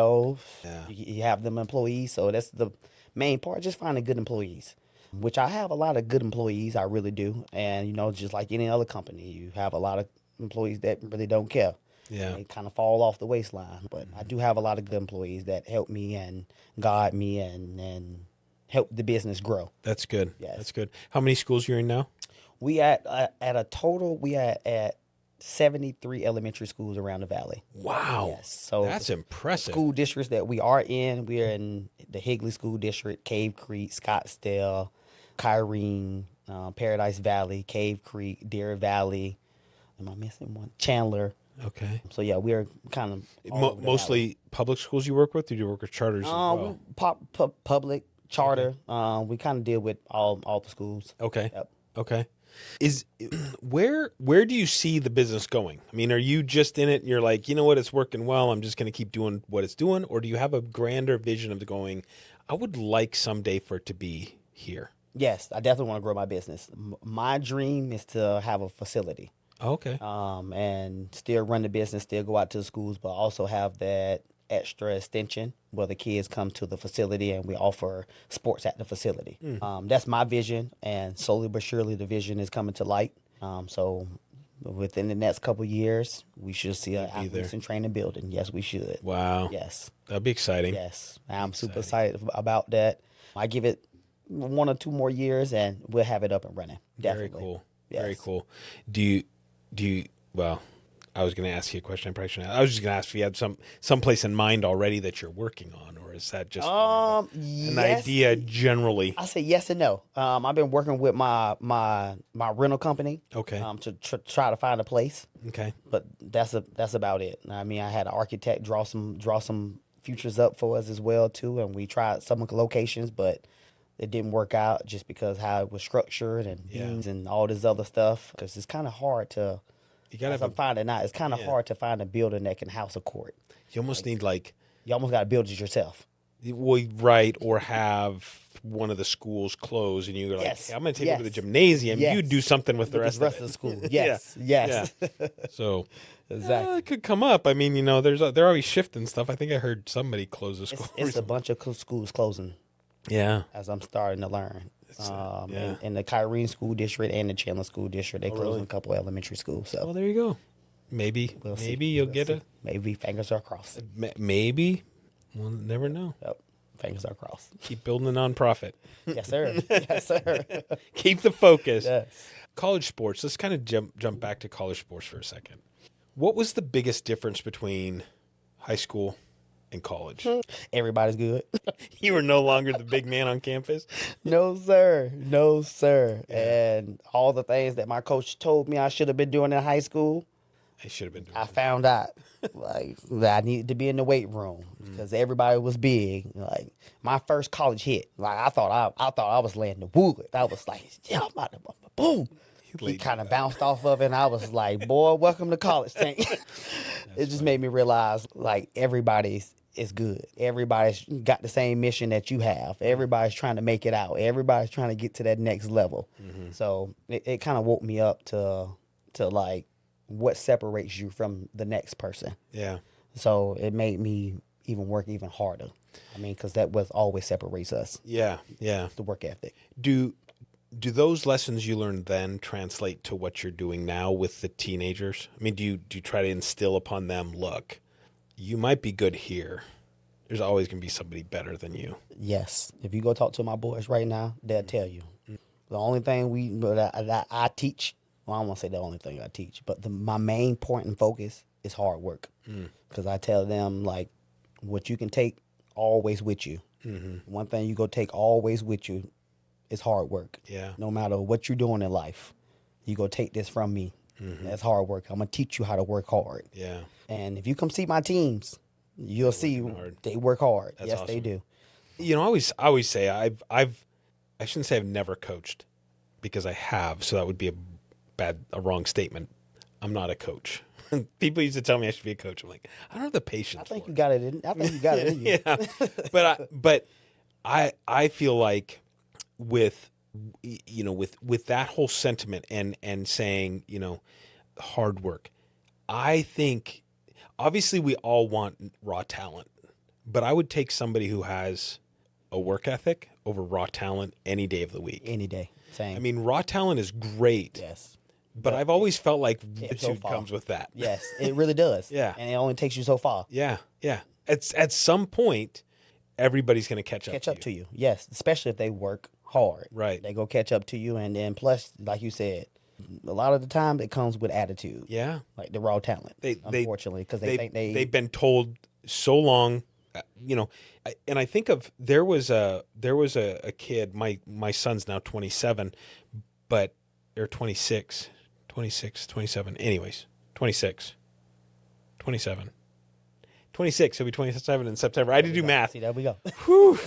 have them employees, so that's the main part. Just finding good employees, which I have a lot of good employees. I really do, and just like any other company, you have a lot of employees that really don't care. Yeah. They kind of fall off the waistline. But I do have a lot of good employees that help me and guide me and help the business grow. That's good. Yes. That's good. How many schools you're in now? We at a total, at 73 elementary schools around the valley. Wow. Yes. So that's impressive. School districts that we are in the Higley School District, Cave Creek, Scottsdale, Kyrene, Paradise Valley, Cave Creek, Deer Valley. Am I missing one? Chandler. Okay. So yeah, we're kind of all over the mostly public schools you work with, or do you work with charters as well? Public, charter. Okay. We kind of deal with all the schools. Okay. Yep. Okay. Where do you see the business going? I mean, are you just in it and you're like, you know what, it's working well, I'm just going to keep doing what it's doing, or do you have a grander vision of going, I would like someday for it to be here? Yes, I definitely want to grow my business. My dream is to have a facility. Okay. And still run the business, still go out to the schools, but also have that extra extension where the kids come to the facility and we offer sports at the facility. That's my vision, and slowly but surely the vision is coming to light. So within the next couple of years, we should see an athletes and training building. Yes, we should. Wow. Yes. That'd be exciting. Yes. I'm super excited about that. I give it 1 or 2 more years and we'll have it up and running. Definitely. Very cool. Yes. Very cool. Well, I was going to ask you a question. I probably shouldn't. I was just going to ask if you had some place in mind already that you're working on, or is that just an idea generally? I say yes and no. I've been working with my rental company. Okay. To try to find a place. Okay. But that's about it. I mean, I had an architect draw some futures up for us as well too, and we tried some locations, but it didn't work out just because how it was structured and beams and all this other stuff. Because it's kind of hard to. I'm finding out it's kind of hard to find a building that can house a court. You almost need you almost got to build it yourself. Well, right, or have one of the schools close and you're like, hey, I'm going to take over the gymnasium. Yes. You do something with the rest of the school. Yes. Yes. Yeah. So exactly. It could come up. I mean, they're always shifting stuff. I think I heard somebody close a school. It's a bunch of schools closing. Yeah. As I'm starting to learn. In the Kyrene School District and the Chandler School District, they closing a couple of elementary schools. So well, there you go. Maybe you'll get a. Maybe fingers are crossed. Maybe. We'll never know. Yep. Fingers are crossed. Keep building a nonprofit. Yes, sir. Yes, sir. Keep the focus. Yes. College sports. Let's kind of jump back to college sports for a second. What was the biggest difference between high school and college? Everybody's good. You were no longer the big man on campus? No, sir. No, sir. Yeah. And all the things that my coach told me I should have been doing in high school, I should have been doing. I found out that I needed to be in the weight room because everybody was big. Like my first college hit, I thought I was laying the wood. I was like, yeah, I'm about to boom. He kind of bounced off of it, and I was like, boy, welcome to college, Tank. It just made me realize, everybody's is good. Everybody's got the same mission that you have. Everybody's trying to make it out. Everybody's trying to get to that next level. So it kind of woke me up to what separates you from the next person. Yeah. So it made me work even harder. I mean, because that was always separates us. Yeah, yeah. The work ethic. Do those lessons you learned then translate to what you're doing now with the teenagers? I mean, do you try to instill upon them, look, you might be good here. There's always going to be somebody better than you. Yes. If you go talk to my boys right now, they'll tell you. The only thing that I teach, well, I don't want to say the only thing I teach, but my main point and focus is hard work. Because I tell them, like, what you can take always with you. One thing you go take always with you is hard work. Yeah. No matter what you're doing in life, you go take this from me. That's hard work. I'm going to teach you how to work hard. Yeah. And if you come see my teams, you'll see they work hard. That's yes, awesome. they do. You know, I always say I shouldn't say I've never coached, because I have. So that would be a wrong statement. I'm not a coach. People used to tell me I should be a coach. I'm like, I don't have the patience. I think you got it in you. Yeah. But I feel like with that whole sentiment and saying, hard work, I think obviously we all want raw talent, but I would take somebody who has a work ethic over raw talent any day of the week. Any day. Same. I mean, raw talent is great. Yes. But I've always felt like attitude comes with that. Yes, it really does. Yeah. And it only takes you so far. Yeah. Yeah. At some point, everybody's going to catch up to you. Yes, especially if they work hard. Right. They go catch up to you. And then plus, like you said, a lot of the time it comes with attitude. Yeah. Like the raw talent, unfortunately, because they think they've been told so long, and I think of there was a kid, my son's now 27, but or 26, 27, anyways, 26, 27. 26, he'll be 27 in September. I had to do math. See, there we go. Whew.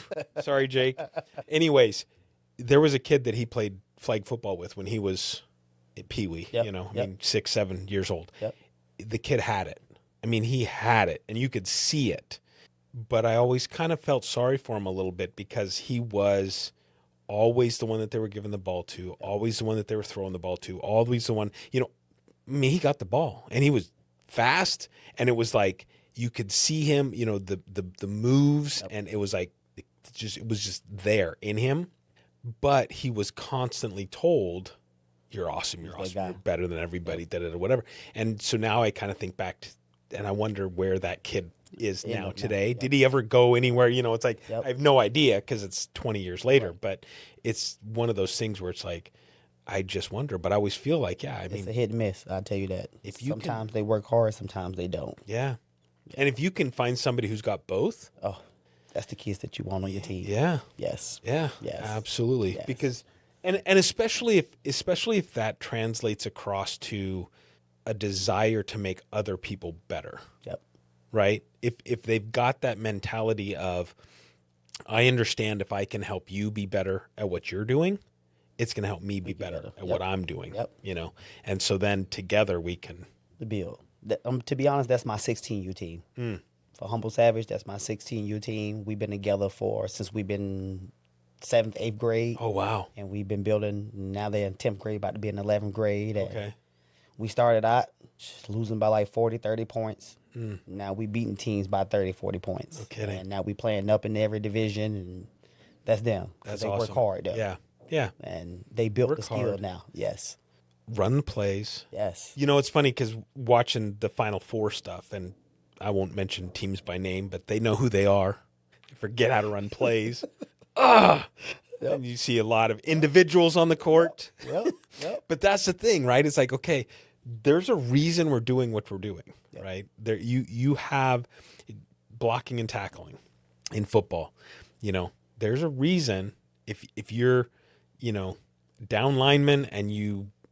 Sorry, Jake. Anyways, there was a kid that he played flag football with when he was peewee, Yep. I mean, 6, 7 years old. Yep. The kid had it. I mean, he had it, and you could see it. But I always kind of felt sorry for him a little bit, because he was always the one that they were giving the ball to, always the one that they were throwing the ball to, always the one, I mean, he got the ball, and he was fast, and it was like you could see him, the moves, and it was like it was just there in him. But he was constantly told, you're awesome, you're awesome, you're better than everybody, whatever. And so now I kind of think back and I wonder where that kid is now today. Did he ever go anywhere? It's like, I have no idea, because it's 20 years later, but it's one of those things where it's like, I just wonder, but I always feel like, it's a hit and miss. I'll tell you that. Sometimes they work hard, sometimes they don't. Yeah. And if you can find somebody who's got both, that's the kids that you want on your team. Yeah. Yes. Yeah. Yes. Absolutely. Yes. Because, and especially if that translates across to a desire to make other people better. Yep. Right? If they've got that mentality of, I understand if I can help you be better at what you're doing, it's going to help me be better at what I'm doing. Yep. And so then together we can build. To be honest, that's my 16U team. For Humble Savage, that's my 16U team. We've been together since we've been 7th, 8th grade. Oh, wow. And we've been building. Now they're in 10th grade, about to be in 11th grade. And okay. We started out losing by like 40, 30 points. Now we beating teams by 30, 40 points. No kidding. And now we playing up in every division, and that's them. That's they awesome. work hard, though. Yeah. Yeah. And they built Work the skill hard. now. Yes. Run plays. Yes. It's funny because watching the Final Four stuff, and I won't mention teams by name, but they know who they are. They forget how to run plays. And you see a lot of individuals on the court. Yep. But that's the thing, right? It's like, okay, there's a reason we're doing what we're doing, right? There, you have blocking and tackling in football. There's a reason if you're, down lineman and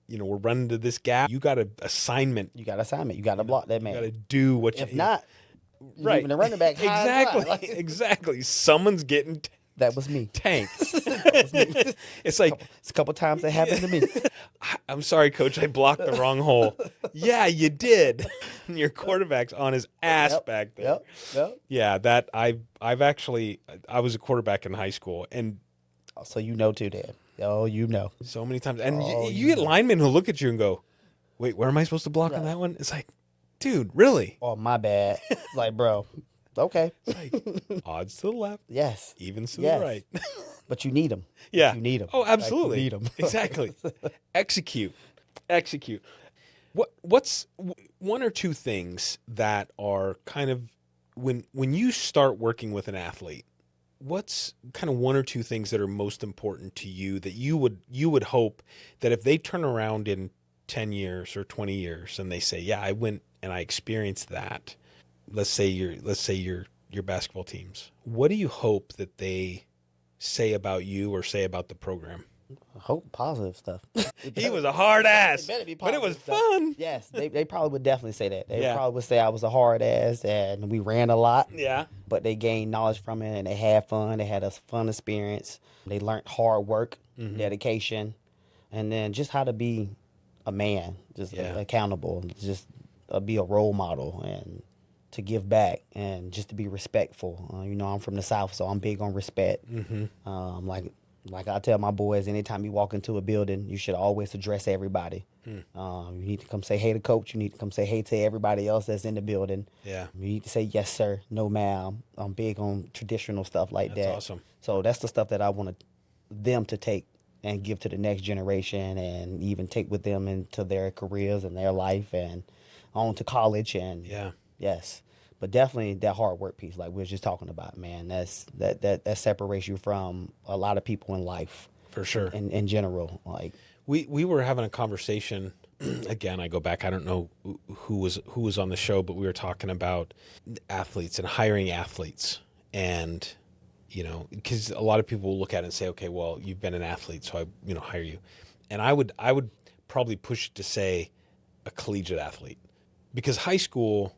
we're running to this gap, you got an assignment. You got assignment. You got to block that man. You got to do what If not, right. Even the running back. Exactly. Exactly. Someone's getting that was me. tanked. It's like it's a couple times that happened to me. I'm sorry, coach, I blocked the wrong hole. Yeah, you did. And your quarterback's on his ass back there. Yep. Yeah, that I was a quarterback in high school, and so too, Dad. Oh, so many times, and you get linemen who look at you and go, "Wait, where am I supposed to block on that one?" It's like, dude, really? Oh, my bad. It's like, bro, Okay. It's like odds to the left, Yes. evens to Yes. the right. But you need them. Yeah. You need them. Oh, absolutely. You need them. Exactly. Execute. What's one or two things that are kind of when you start working with an athlete, what's kind of one or two things that are most important to you that you would hope that if they turn around in 10 years or 20 years and they say, yeah, I went and I experienced that. Let's say your basketball teams. What do you hope that they say about you or say about the program? I hope positive stuff. He was a hard ass, better be but it was positive stuff. fun. Yes, they probably would definitely say that. They Yeah. probably would say I was a hard ass and we ran a lot. Yeah. But they gained knowledge from it and they had fun. They had a fun experience. They learned hard work, dedication, and then just how to be a man, just accountable, just be a role model and to give back and just to be respectful. I'm from the South, so I'm big on respect. Like I tell my boys, anytime you walk into a building, you should always address everybody. You need to come say hey to coach. You need to come say hey to everybody else that's in the building. Yeah. You need to say yes, sir, no, ma'am. I'm big on traditional stuff like that. That's awesome. So that's the stuff that I want them to take and give to the next generation and even take with them into their careers and their life and on to college. And yes. But definitely that hard work piece, like we were just talking about, man, that separates you from a lot of people in life. For sure. In general. Like we were having a conversation again, I go back, I don't know who was on the show, but we were talking about athletes and hiring athletes. And, because a lot of people will look at it and say, okay, well, you've been an athlete, so I, hire you. And I would probably push it to say a collegiate athlete, because high school,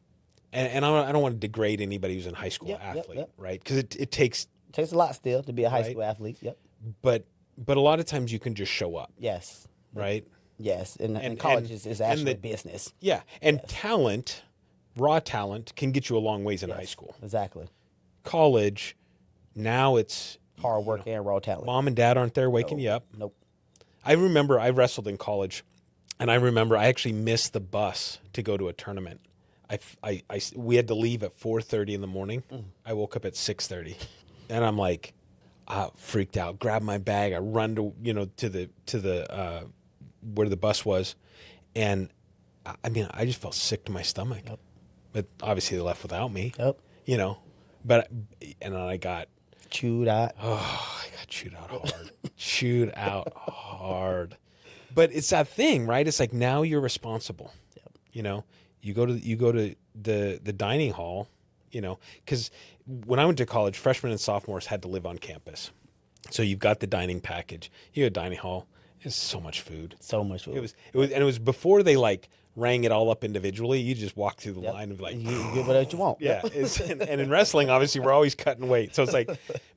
and I don't want to degrade anybody who's in high school athlete, right? Because it takes a lot still to be a high school athlete. Yep. But a lot of times you can just show up. Yes. Right. Yes. And college is actually business. Yeah. And talent, raw talent, can get you a long ways in high school. Exactly. College, now it's hard work and raw talent. Mom and dad aren't there waking you up. Nope. I remember I wrestled in college, and I remember I actually missed the bus to go to a tournament. We had to leave at 4:30 in the morning. I woke up at 6:30, and I'm like, freaked out. Grab my bag. I run to the where the bus was, and I just felt sick to my stomach. Yep. But obviously they left without me. Yep. And then I got chewed out. Oh, I got chewed out hard. Chewed out hard. But it's that thing, right? It's like now you're responsible. Yep. You go to the dining hall, because when I went to college, freshmen and sophomores had to live on campus. So you've got the dining package. You have a dining hall. It's so much food. So much food. It was before they rang it all up individually. You just walk through the line and be like, you get whatever you want. Yeah. And in wrestling, obviously, we're always cutting weight. So it's like,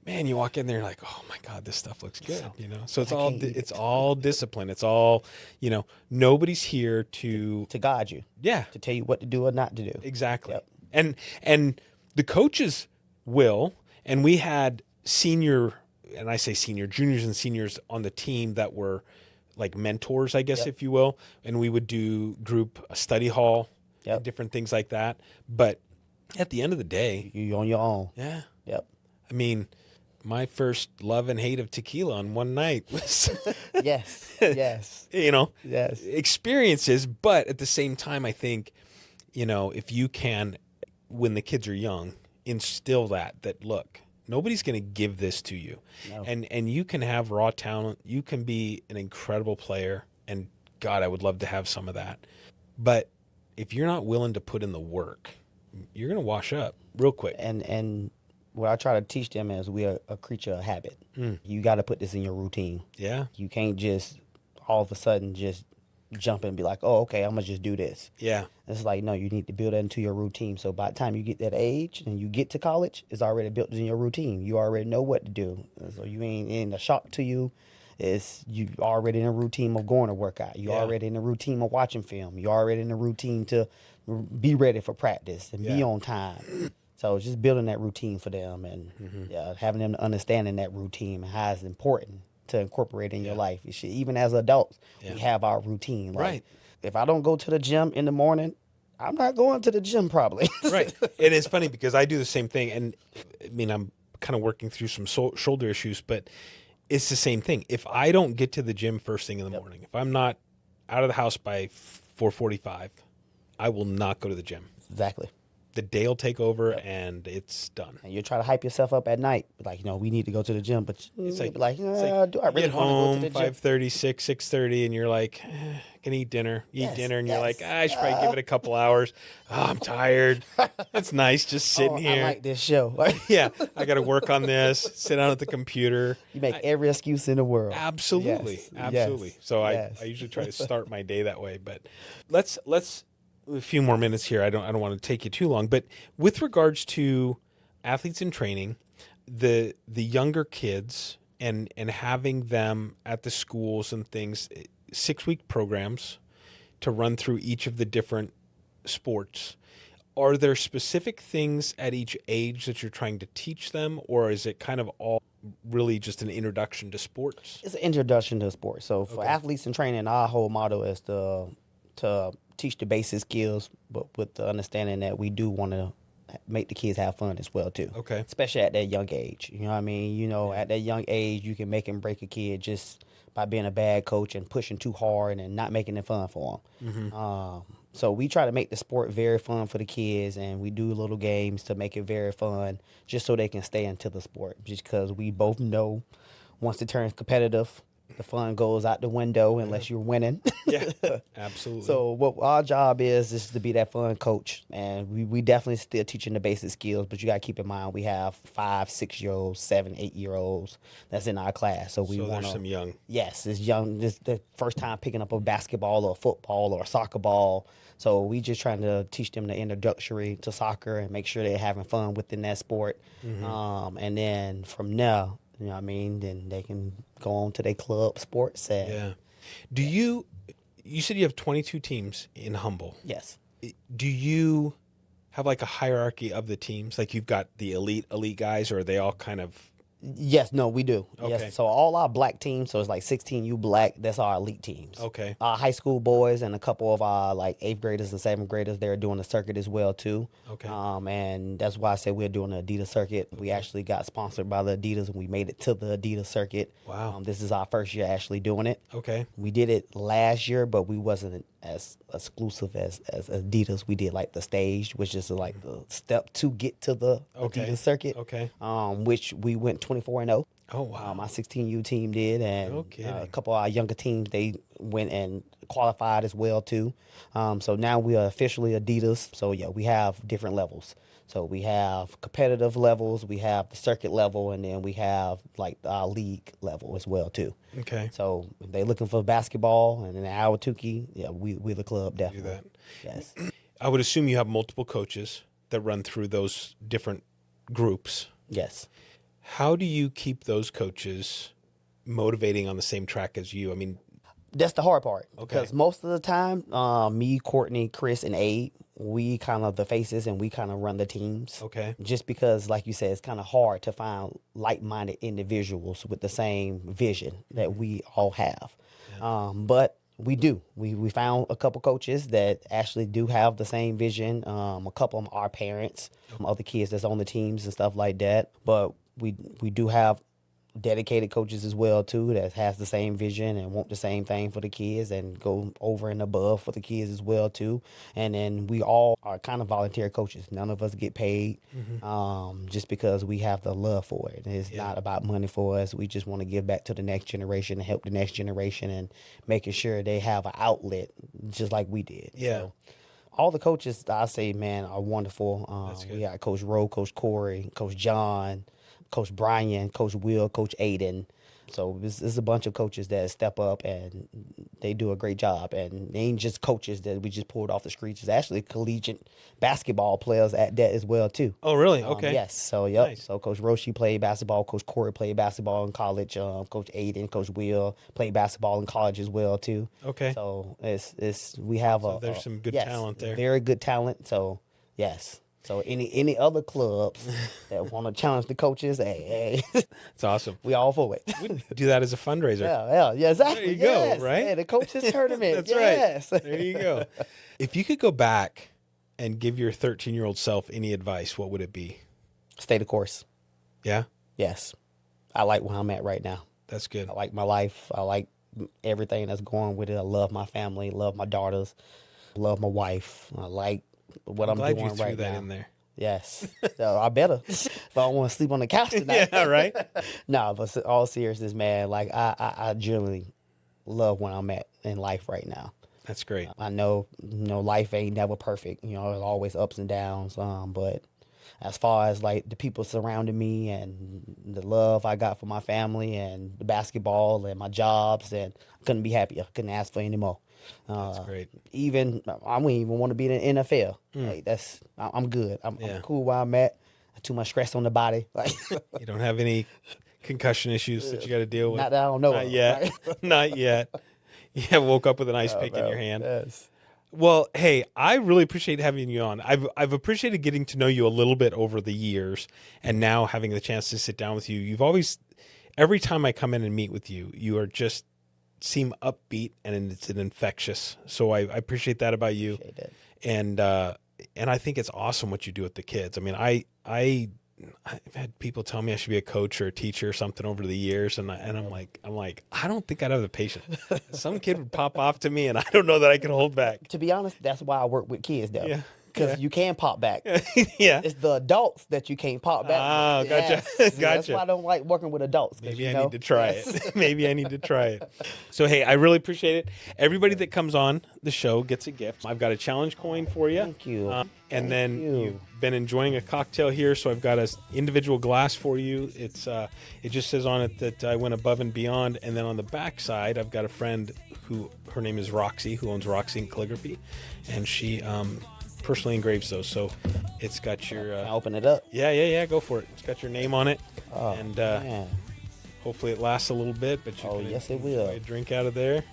man, you walk in there and you're like, oh my God, this stuff looks good. So it's all discipline. It's all, nobody's here to guide you. Yeah. To tell you what to do or not to do. Exactly. Yep. And the coaches will, and we had juniors and seniors on the team that were like mentors, I guess, if you will. And we would do group study hall, and different things like that. But at the end of the day, you're on your own. Yeah. Yep. I mean, my first love and hate of tequila on one night was yes. Yes. Experiences. But at the same time, I think, if you can, when the kids are young, instill that look, nobody's going to give this to you. No. And you can have raw talent. You can be an incredible player. And God, I would love to have some of that. But if you're not willing to put in the work, you're going to wash up real quick. And what I try to teach them is we are a creature of habit. You got to put this in your routine. Yeah. You can't just all of a sudden just jump in and be like, oh, okay, I'm going to just do this. Yeah. It's like, no, you need to build that into your routine. So by the time you get that age and you get to college, it's already built in your routine. You already know what to do. So you ain't in a shock to you. It's you already in a routine of going to work out. You already in a routine of watching film. You already in a routine to be ready for practice and be on time. So it's just building that routine for them and having them understanding that routine and how it's important to incorporate in your life. Even as adults, we have our routine. Like, right. If I don't go to the gym in the morning, I'm not going to the gym probably. Right. And it's funny because I do the same thing. And I mean, I'm kind of working through some shoulder issues, but it's the same thing. If I don't get to the gym first thing in the morning, if I'm not out of the house by 4:45, I will not go to the gym. Exactly. The day will take over and it's done. And you try to hype yourself up at night, like, we need to go to the gym, but It's do like, I really get want to go home to the gym? 5:30, 6:30, and you're like, can eat dinner. You eat Yes, dinner, and you're like, yes. I should probably give it a couple hours. Oh, I'm tired. It's nice just sitting here. I like this show. Yeah, I got to work on this. Sit down at the computer. You make every excuse in the world. Absolutely, Yes, absolutely. yes, So yes. I usually try to start my day that way. But let's a few more minutes here. I don't want to take you too long. But with regards to athletes in training, the younger kids and having them at the schools and things, 6-week programs to run through each of the different sports. Are there specific things at each age that you're trying to teach them, or is it kind of all really just an introduction to sports? It's an introduction to sports. So for athletes in training, our whole motto is to teach the basic skills, but with the understanding that we do want to make the kids have fun as well too. Okay. Especially at that young age. You know what I mean? At that young age, you can make and break a kid just by being a bad coach and pushing too hard and not making it fun for them. So we try to make the sport very fun for the kids, and we do little games to make it very fun just so they can stay into the sport. Just because we both know once it turns competitive, the fun goes out the window unless you're winning. Yeah, absolutely. So what our job is to be that fun coach, and we definitely still teaching the basic skills, but you got to keep in mind we have 5, 6-year-olds, 7, 8-year-olds that's in our class. So we want there's some young. Yes, it's young. This the first time picking up a basketball or a football or a soccer ball. So we just trying to teach them the introductory to soccer and make sure they're having fun within that sport. And then from there, you know what I mean, then they can go on to their club sports. And Yeah. Do you said you have 22 teams in Humble. yes. Do you have like a hierarchy of the teams? Like you've got the elite guys, or are they all kind of... Yes, no, we do. Okay. Yes, so all our black teams, so it's like 16U black, that's our elite teams. Okay. Our high school boys and a couple of our like 8th graders and 7th graders, they're doing the circuit as well too. Okay. And that's why I said we're doing the Adidas circuit. We actually got sponsored by the Adidas and we made it to the Adidas circuit. Wow. This is our first year actually doing it. Okay. We did it last year, but we wasn't as exclusive as Adidas. We did like the stage, which is like the step to get to the Adidas circuit. Okay. Which we went 24-0. Oh, wow. My 16U team did, and No kidding. a couple of our younger teams, they went and qualified as well too. So now we are officially Adidas. So yeah, we have different levels. So we have competitive levels, we have the circuit level, and then we have like our league level as well too. Okay. So if they're looking for basketball and then Awatuki, yeah, we're the club definitely. that. Yes. I would assume you have multiple coaches that run through those different groups. Yes. How do you keep those coaches motivating on the same track as you? I mean, That's the hard part. Okay. Because most of the time, me, Courtney, Chris, and Abe, we kind of the faces and we kind of run the teams. okay. Just because, like you said, it's kind of hard to find like-minded individuals with the same vision that we all have. But we do. We found a couple coaches that actually do have the same vision. A couple of them are parents, other kids that's on the teams and stuff like that. But we do have dedicated coaches as well too that has the same vision and want the same thing for the kids and go over and above for the kids as well too. And then we all are kind of volunteer coaches. None of us get paid just because we have the love for it. It's not about money for us. We just want to give back to the next generation and help the next generation and making sure they have an outlet just like we did. Yeah. So, all the coaches, I say, man, are wonderful. We got Coach Rowe, Coach Corey, Coach John, Coach Brian, Coach Will, Coach Aiden. So this is a bunch of coaches that step up and they do a great job. And they ain't just coaches that we just pulled off the streets. It's actually collegiate basketball players at that as well too. Oh, really? Okay. Yes. So yep. Nice. So Coach Roshi played basketball. Coach Corey played basketball in college. Coach Aiden, Coach Will played basketball in college as well too. Okay. So we have there's some good yes, talent there. Very good talent. So yes. So any other clubs that want to challenge the coaches, hey, It's awesome. we all for it. We do that as a fundraiser. Yeah, exactly. There you go, Yes. right? Hey, the coaches tournament. That's yes. right. There you go. If you could go back and give your 13-year-old self any advice, what would it be? Stay the course. Yeah? Yes. I like where I'm at right now. That's good. I like my life. I like everything that's going with it. I love my family, love my daughters, love my wife. I like what I'm glad doing you threw right that now. in there. Yes. So I better if I don't want to sleep on the couch tonight. Yeah, right? No, but all seriousness, man, like I genuinely love where I'm at in life right now. That's great. I know, life ain't never perfect. There's always ups and downs. But as far as like the people surrounding me and the love I got for my family and the basketball and my jobs, and I couldn't be happier. Couldn't ask for any more. That's great. Even I wouldn't even want to be in the NFL. Like, I'm good. I'm cool where I'm at. Too much stress on the body. Like You don't have any concussion issues that you got to deal with? not that I don't know. Not of, yet. right? Not yet. Yeah, woke up with an ice pick in your hand. Yes. Well, hey, I really appreciate having you on. I've appreciated getting to know you a little bit over the years, and now having the chance to sit down with you. You've always, every time I come in and meet with you, you are just seem upbeat, and it's an infectious. So I appreciate that about you. Appreciate And I think it's awesome what you do with the kids. I mean, I've had people tell me I should be a coach or a teacher or something over the years, and I'm like, I don't think I'd have the patience. Some kid would pop off to me, and I don't know that I can hold back. To be honest, that's why I work with kids, though. Yeah. Because you can pop back. Yeah. It's the adults that you can't pop back. Oh, with. gotcha. Yes. Gotcha. That's why I don't like working with adults. Maybe I need to try it. Maybe I need to try it. So, hey, I really appreciate it. Everybody that comes on the show gets a gift. I've got a challenge coin for you. Thank you. And then you've been enjoying a cocktail here, so I've got an individual glass for you. It just says on it that I went above and beyond. And then on the back side, I've got a friend who, her name is Roxy, who owns Roxy and Calligraphy, and she personally engraves those. So it's got your Can I open it up? yeah, go for it. It's got your name on it. Oh, And man. hopefully it lasts a little bit, but you can yes, it enjoy will. a drink out of there.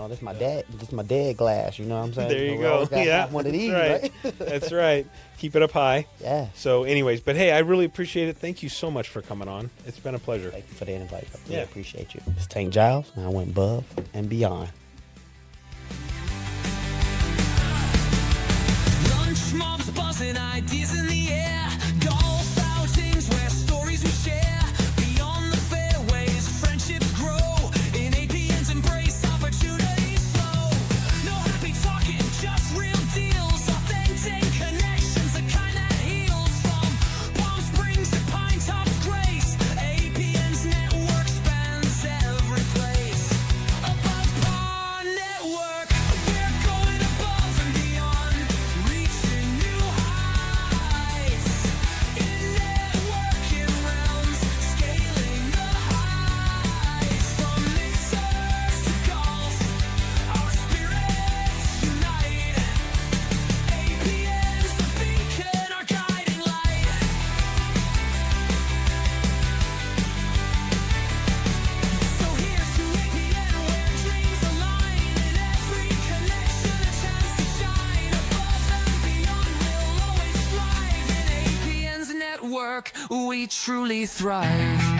This my dad. This my dad glass. You know what I'm saying? There you We go. always gotta Yeah, have one of these, that's right. That's right. Keep it up high. Yeah. So anyways, but hey, I really appreciate it. Thank you so much for coming on. It's been a pleasure. Thank you for the invite. I really Yeah. appreciate you. It's Tank Giles, and I went above and beyond. Lunch mobs buzzing, ideas in the air. Golf outings where stories we share. Beyond the fairways, friendships grow. In APN's embrace, opportunities flow. No happy talking, just real deals. Authentic connections, the kind that heals. From Palm Springs to Pine Top Grace, APN's network spans every place. Above Par Network, we're going above and beyond, reaching new heights. In networking realms, scaling the heights. From mixers to golf, our spirits unite. APN's the beacon, our guiding light. So here's to APN, where dreams align. In every connection, a chance to shine. Above and beyond, we'll always strive. In APN's network, we truly thrive.